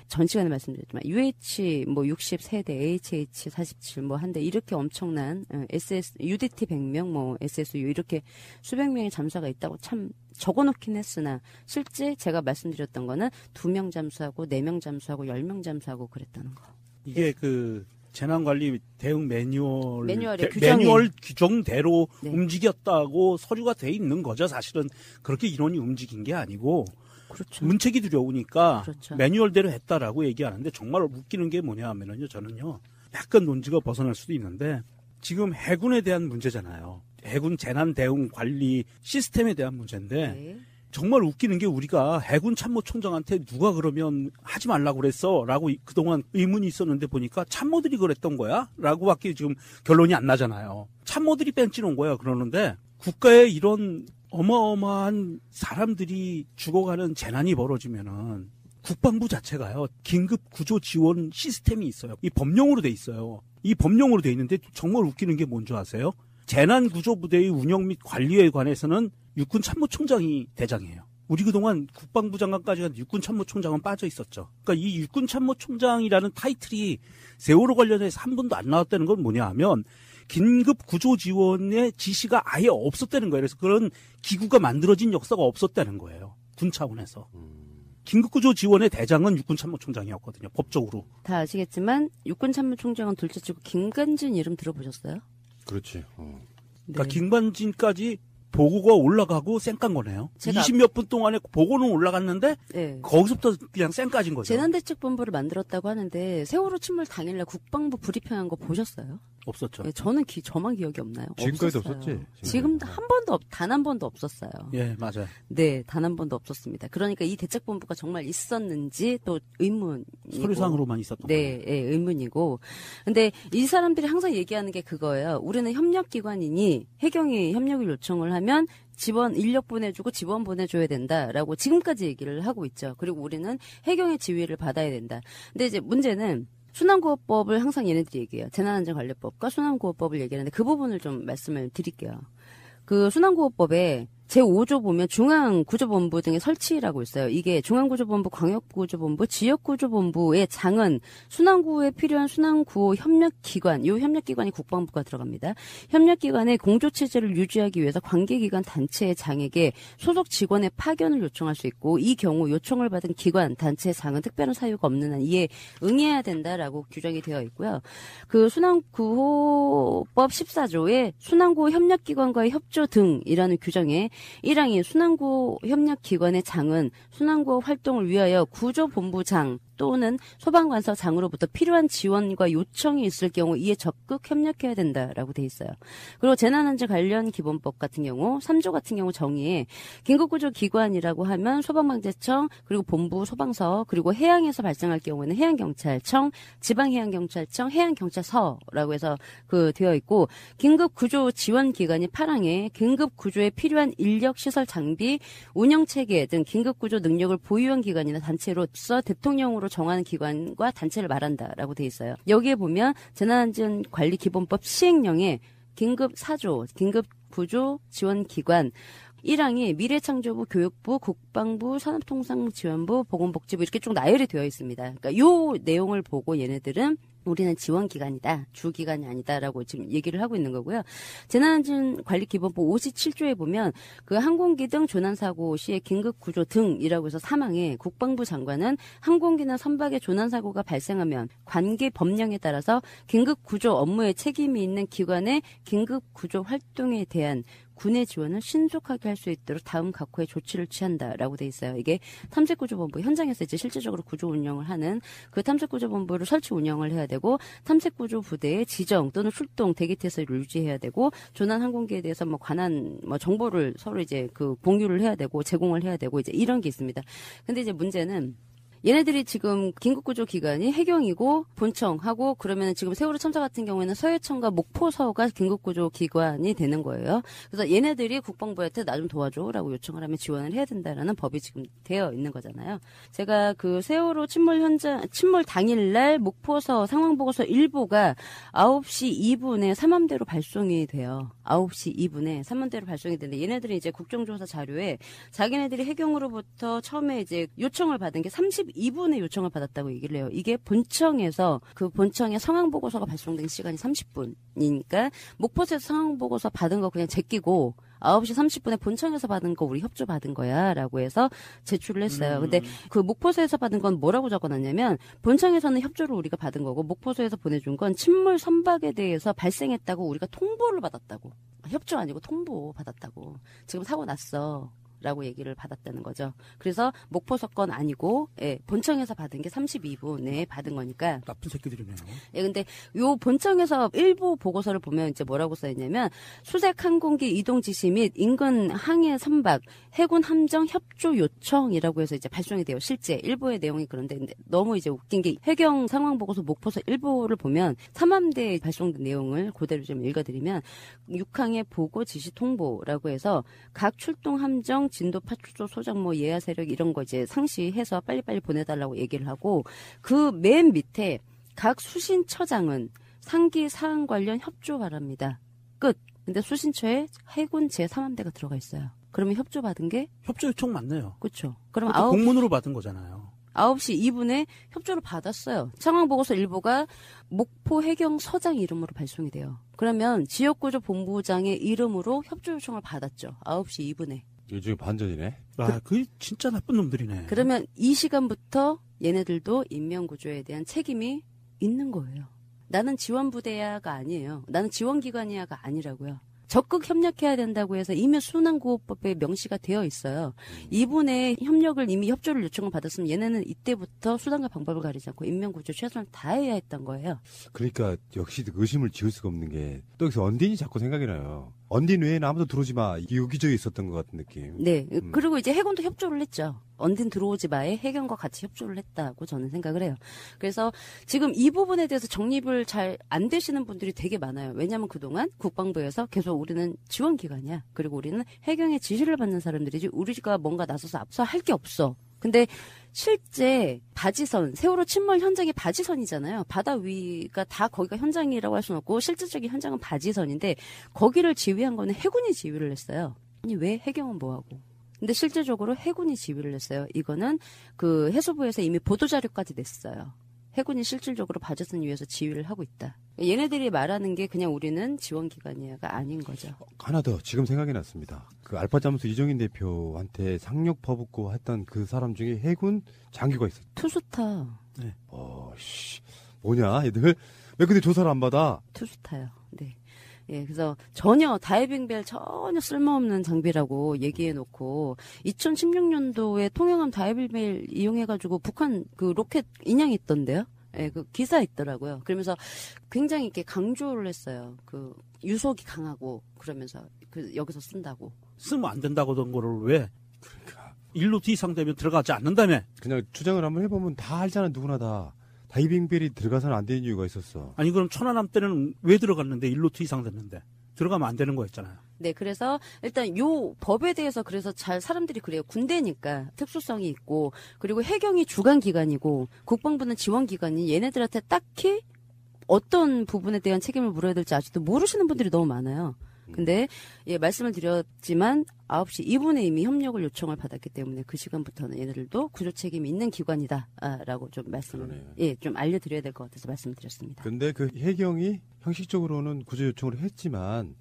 전 시간에 말씀드렸지만 UH 뭐 60세대, HH 47 뭐 한 대 이렇게 엄청난 UDT 100명 뭐 SSU 이렇게 수백 명의 잠수가 있다고 참 적어놓긴 했으나 실제 제가 말씀드렸던 거는 2명 잠수하고 4명 잠수하고 10명 잠수하고 그랬다는 거. 이게 그 재난관리 대응 매뉴얼의 매뉴얼 규정대로 네. 움직였다고 서류가 돼 있는 거죠. 사실은 그렇게 인원이 움직인 게 아니고 그렇죠. 문책이 두려우니까 그렇죠. 매뉴얼대로 했다라고 얘기하는데 정말 웃기는 게 뭐냐 하면은요. 저는요. 약간 논지가 벗어날 수도 있는데 지금 해군에 대한 문제잖아요. 해군 재난 대응 관리 시스템에 대한 문제인데 네. 정말 웃기는 게 우리가 해군 참모총장한테 누가 그러면 하지 말라고 그랬어 라고 그동안 의문이 있었는데 보니까 참모들이 그랬던 거야? 라고 밖에 지금 결론이 안 나잖아요. 참모들이 뺀치는 거야. 그러는데 국가에 이런 어마어마한 사람들이 죽어가는 재난이 벌어지면은 국방부 자체가요. 긴급 구조 지원 시스템이 있어요. 이 법령으로 돼 있어요. 이 법령으로 돼 있는데 정말 웃기는 게 뭔지 아세요? 재난구조부대의 운영 및 관리에 관해서는 육군 참모총장이 대장이에요. 우리 그동안 국방부 장관까지 간 육군 참모총장은 빠져 있었죠. 그러니까 이 육군 참모총장이라는 타이틀이 세월호 관련해서 한 번도 안 나왔다는 건 뭐냐 하면 긴급 구조 지원의 지시가 아예 없었다는 거예요. 그래서 그런 기구가 만들어진 역사가 없었다는 거예요. 군 차원에서. 긴급구조 지원의 대장은 육군 참모총장이었거든요. 법적으로. 다 아시겠지만 육군 참모총장은 둘째치고 김관진 이름 들어보셨어요? 그렇지. 그러니까 네. 김관진까지 보고가 올라가고 쌩깐 거네요. 제가 20몇 분 동안에 보고는 올라갔는데 네. 거기서부터 그냥 쌩까진 거죠. 재난대책본부를 만들었다고 하는데 세월호 침몰 당일날 국방부 브리핑한 거 보셨어요? 없었죠. 네, 저는 저만 기억이 없나요? 지금까지도 없었어요. 없었지. 지금 단 한 번도 없었어요. 예, 맞아요. 네, 단 한 번도 없었습니다. 그러니까 이 대책본부가 정말 있었는지 또 의문이고. 서류상으로만 있었던 거예요. 네, 예, 의문이고. 근데 이 사람들이 항상 얘기하는 게 그거예요. 우리는 협력기관이니 해경이 협력을 요청을 하면 인력 보내주고 지원 보내줘야 된다라고 지금까지 얘기를 하고 있죠. 그리고 우리는 해경의 지휘를 받아야 된다. 근데 이제 문제는 순환구호법을 항상 얘네들이 얘기해요. 재난안전관리법과 순환구호법을 얘기하는데 그 부분을 좀 말씀을 드릴게요. 그 순환구호법에 제5조 보면 중앙구조본부 등의 설치라고 있어요. 이게 중앙구조본부, 광역구조본부, 지역구조본부의 장은 순환구에 필요한 순환구호 협력기관, 이 협력기관이 국방부가 들어갑니다. 협력기관의 공조체제를 유지하기 위해서 관계기관 단체의 장에게 소속 직원의 파견을 요청할 수 있고, 이 경우 요청을 받은 기관, 단체의 장은 특별한 사유가 없는 한 이에 응해야 된다라고 규정이 되어 있고요. 그 순환구호법 14조에 순환구호 협력기관과의 협조 등이라는 규정에 1항이 순환구호 협력기관의 장은 순환구호 활동을 위하여 구조본부장 또는 소방관서장으로부터 필요한 지원과 요청이 있을 경우 이에 적극 협력해야 된다라고 돼 있어요. 그리고 재난안전 관련 기본법 같은 경우 3조 같은 경우 정의에 긴급구조기관이라고 하면 소방방재청, 그리고 본부 소방서, 그리고 해양에서 발생할 경우에는 해양경찰청, 지방해양경찰청, 해양경찰서라고 해서 되어 있고, 긴급구조지원기관이 8항에 긴급구조에 필요한 인력, 시설, 장비, 운영체계 등 긴급구조 능력을 보유한 기관이나 단체로서 대통령으로 정하는 기관과 단체를 말한다라고 돼 있어요. 여기에 보면 재난안전관리기본법 시행령에 긴급 4조, 긴급구조 지원기관 1항이 미래창조부, 교육부, 국방부, 산업통상지원부, 보건복지부 이렇게 쭉 나열이 되어 있습니다. 그러니까 요 내용을 보고 얘네들은 우리는 지원기관이다, 주기관이 아니다라고 지금 얘기를 하고 있는 거고요. 재난안전관리기본법 57조에 보면 그 항공기 등 조난사고 시에 긴급구조 등이라고 해서 3항에 국방부 장관은 항공기나 선박의 조난사고가 발생하면 관계 법령에 따라서 긴급구조 업무에 책임이 있는 기관의 긴급구조 활동에 대한 군의 지원을 신속하게 할 수 있도록 다음 각호의 조치를 취한다라고 돼 있어요. 이게 탐색구조본부 현장에서 이제 실질적으로 구조 운영을 하는 그 탐색구조본부를 설치 운영을 해야 되고, 탐색구조 부대의 지정 또는 출동 대기태세를 유지해야 되고, 조난 항공기에 대해서 관한 정보를 서로 이제 공유를 해야 되고 제공을 해야 되고 이제 이런 게 있습니다. 근데 이제 문제는 얘네들이 지금 긴급구조 기관이 해경이고 본청하고, 그러면 지금 세월호 참사 같은 경우에는 서해청과 목포서가 긴급구조 기관이 되는 거예요. 그래서 얘네들이 국방부한테 나 좀 도와줘라고 요청을 하면 지원을 해야 된다라는 법이 지금 되어 있는 거잖아요. 제가 그 세월호 침몰 당일날 목포서 상황보고서 일부가 9시 2분에 3함대로 발송이 돼요. 9시 2분에 3함대로 발송이 되는데, 얘네들이 이제 국정조사 자료에 자기네들이 해경으로부터 처음에 이제 요청을 받은 게 32분에 요청을 받았다고 얘기를 해요. 이게 본청에서 본청에 상황보고서가 발송된 시간이 30분이니까 목포에서 상황보고서 받은 거 그냥 제끼고 9시 30분에 본청에서 받은 거 우리 협조 받은 거야 라고 해서 제출을 했어요. 근데 그 목포소에서 받은 건 뭐라고 적어놨냐면, 본청에서는 협조를 우리가 받은 거고 목포소에서 보내준 건 침몰 선박에 대해서 발생했다고 우리가 통보를 받았다고. 협조 아니고 통보 받았다고. 지금 사고 났어 라고 얘기를 받았다는 거죠. 그래서 목포서 건 아니고, 예, 본청에서 받은 게 32분에 받은 거니까. 나쁜 새끼들이네요. 예, 근데 요 본청에서 일부 보고서를 보면 이제 뭐라고 써있냐면, 수색 항공기 이동 지시 및 인근 항해 선박, 해군 함정 협조 요청이라고 해서 이제 발송이 돼요. 실제 일부의 내용이 그런데, 근데 너무 이제 웃긴 게 해경 상황 보고서 목포서 일부를 보면 3함대에 발송된 내용을 그대로 좀 읽어드리면, 6항의 보고 지시 통보라고 해서 각 출동 함정 진도 파출소 소장 예하 세력 이런 거 이제 상시해서 빨리빨리 보내달라고 얘기를 하고, 그 맨 밑에 각 수신처장은 상기 사항 관련 협조 바랍니다. 끝. 근데 수신처에 해군 제3함대가 들어가 있어요. 그러면 협조 받은 게? 협조 요청 맞네요. 그렇죠. 그럼 공문으로 받은 거잖아요. 9시 2분에 협조를 받았어요. 상황보고서 일부가 목포 해경 서장 이름으로 발송이 돼요. 그러면 지역구조본부장의 이름으로 협조 요청을 받았죠. 9시 2분에. 일종의 반전이네. 아, 그게 진짜 나쁜 놈들이네. 그러면 이 시간부터 얘네들도 인명구조에 대한 책임이 있는 거예요. 나는 지원부대야가 아니에요. 나는 지원기관이야가 아니라고요. 적극 협력해야 된다고 해서 이미 순환구호법에 명시가 되어 있어요. 이분의 협력을 이미 협조를 요청을 받았으면 얘네는 이때부터 수단과 방법을 가리지 않고 인명구조 최선을 다해야 했던 거예요. 그러니까 역시 의심을 지을 수가 없는 게, 또 여기서 언딘이 자꾸 생각이 나요. 언딘 외에는 아무도 들어오지 마. 이게 여기저기 있었던 것 같은 느낌. 네. 그리고 이제 해군도 협조를 했죠. 언딘 들어오지 마에 해경과 같이 협조를 했다고 저는 생각을 해요. 그래서 지금 이 부분에 대해서 정립을 잘 안 되시는 분들이 되게 많아요. 왜냐하면 그동안 국방부에서 계속 우리는 지원기관이야. 그리고 우리는 해경의 지시를 받는 사람들이지 우리가 뭔가 나서서 앞서 할 게 없어. 근데 실제 바지선, 세월호 침몰 현장이 바지선이잖아요. 바다 위가 다 거기가 현장이라고 할 수는 없고 실질적인 현장은 바지선인데 거기를 지휘한 거는 해군이 지휘를 했어요. 아니 왜 해경은 뭐하고? 근데 실제적으로 해군이 지휘를 했어요. 이거는 그 해수부에서 이미 보도자료까지 냈어요. 해군이 실질적으로 바저슨 위에서 지휘를 하고 있다. 얘네들이 말하는 게 그냥 우리는 지원기관이야가 아닌 거죠. 하나 더 지금 생각이 났습니다. 그 알파잠수 이정인 대표한테 상륙 퍼붓고 했던 그 사람 중에 해군 장교가 있었어요. 투스타. 뭐냐 얘들 왜 근데 조사를 안 받아? 투스타요. 네. 예, 그래서 전혀 다이빙벨 전혀 쓸모없는 장비라고 얘기해놓고 2016년도에 통영함 다이빙벨 이용해가지고 북한 그 로켓 인양이 있던데요. 예, 그 기사 있더라고요. 그러면서 굉장히 이렇게 강조를 했어요. 그 유속이 강하고 그러면서 그 여기서 쓴다고. 쓰면 안 된다고 던 거를 왜 그러니까 일루트 이상 되면 들어가지 않는다며. 그냥 추정을 한번 해보면 다 알잖아 누구나 다. 다이빙벨이 들어가서는 안 되는 이유가 있었어. 아니 그럼 천안함 때는 왜 들어갔는데 일루트 이상 됐는데 들어가면 안 되는 거였잖아요. 네, 그래서 일단 요 법에 대해서 그래서 잘 사람들이 그래요. 군대니까 특수성이 있고 그리고 해경이 주관 기관이고 국방부는 지원 기관이 얘네들한테 딱히 어떤 부분에 대한 책임을 물어야 될지 아직도 모르시는 분들이 너무 많아요. 근데 예, 말씀을 드렸지만 9시 2분에 이미 협력을 요청을 받았기 때문에 그 시간부터는 얘네들도 구조 책임이 있는 기관이다라고 좀 말씀을 그러네요. 예, 좀 알려드려야 될 것 같아서 말씀드렸습니다. 근데 그 해경이 형식적으로는 구조 요청을 했지만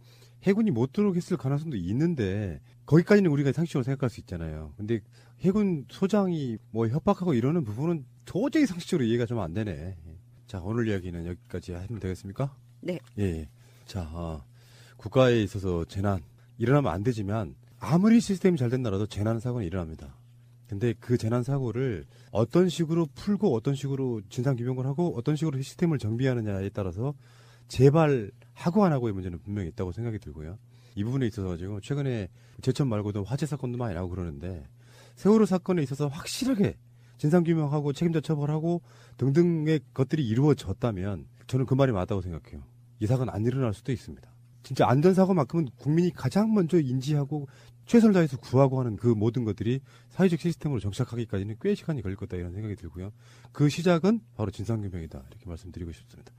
해군이 못 들어오겠을 가능성도 있는데 거기까지는 우리가 상식적으로 생각할 수 있잖아요. 근데 해군 소장이 뭐 협박하고 이러는 부분은 도저히 상식적으로 이해가 좀 안 되네. 자, 오늘 이야기는 여기까지 하면 되겠습니까? 네. 예. 자, 국가에 있어서 재난 일어나면 안 되지만 아무리 시스템이 잘 된 나라도 재난 사고는 일어납니다. 근데 그 재난 사고를 어떤 식으로 풀고 어떤 식으로 진상 규명을 하고 어떤 식으로 시스템을 정비하느냐에 따라서 재발하고 안 하고의 문제는 분명히 있다고 생각이 들고요. 이 부분에 있어서 지금 최근에 제천 말고도 화재 사건도 많이 나오고 그러는데 세월호 사건에 있어서 확실하게 진상 규명하고 책임자 처벌하고 등등의 것들이 이루어졌다면 저는 그 말이 맞다고 생각해요. 이 사고는 안 일어날 수도 있습니다. 진짜 안전사고만큼은 국민이 가장 먼저 인지하고 최선을 다해서 구하고 하는 그 모든 것들이 사회적 시스템으로 정착하기까지는 꽤 시간이 걸릴 거다 이런 생각이 들고요. 그 시작은 바로 진상규명이다 이렇게 말씀드리고 싶습니다.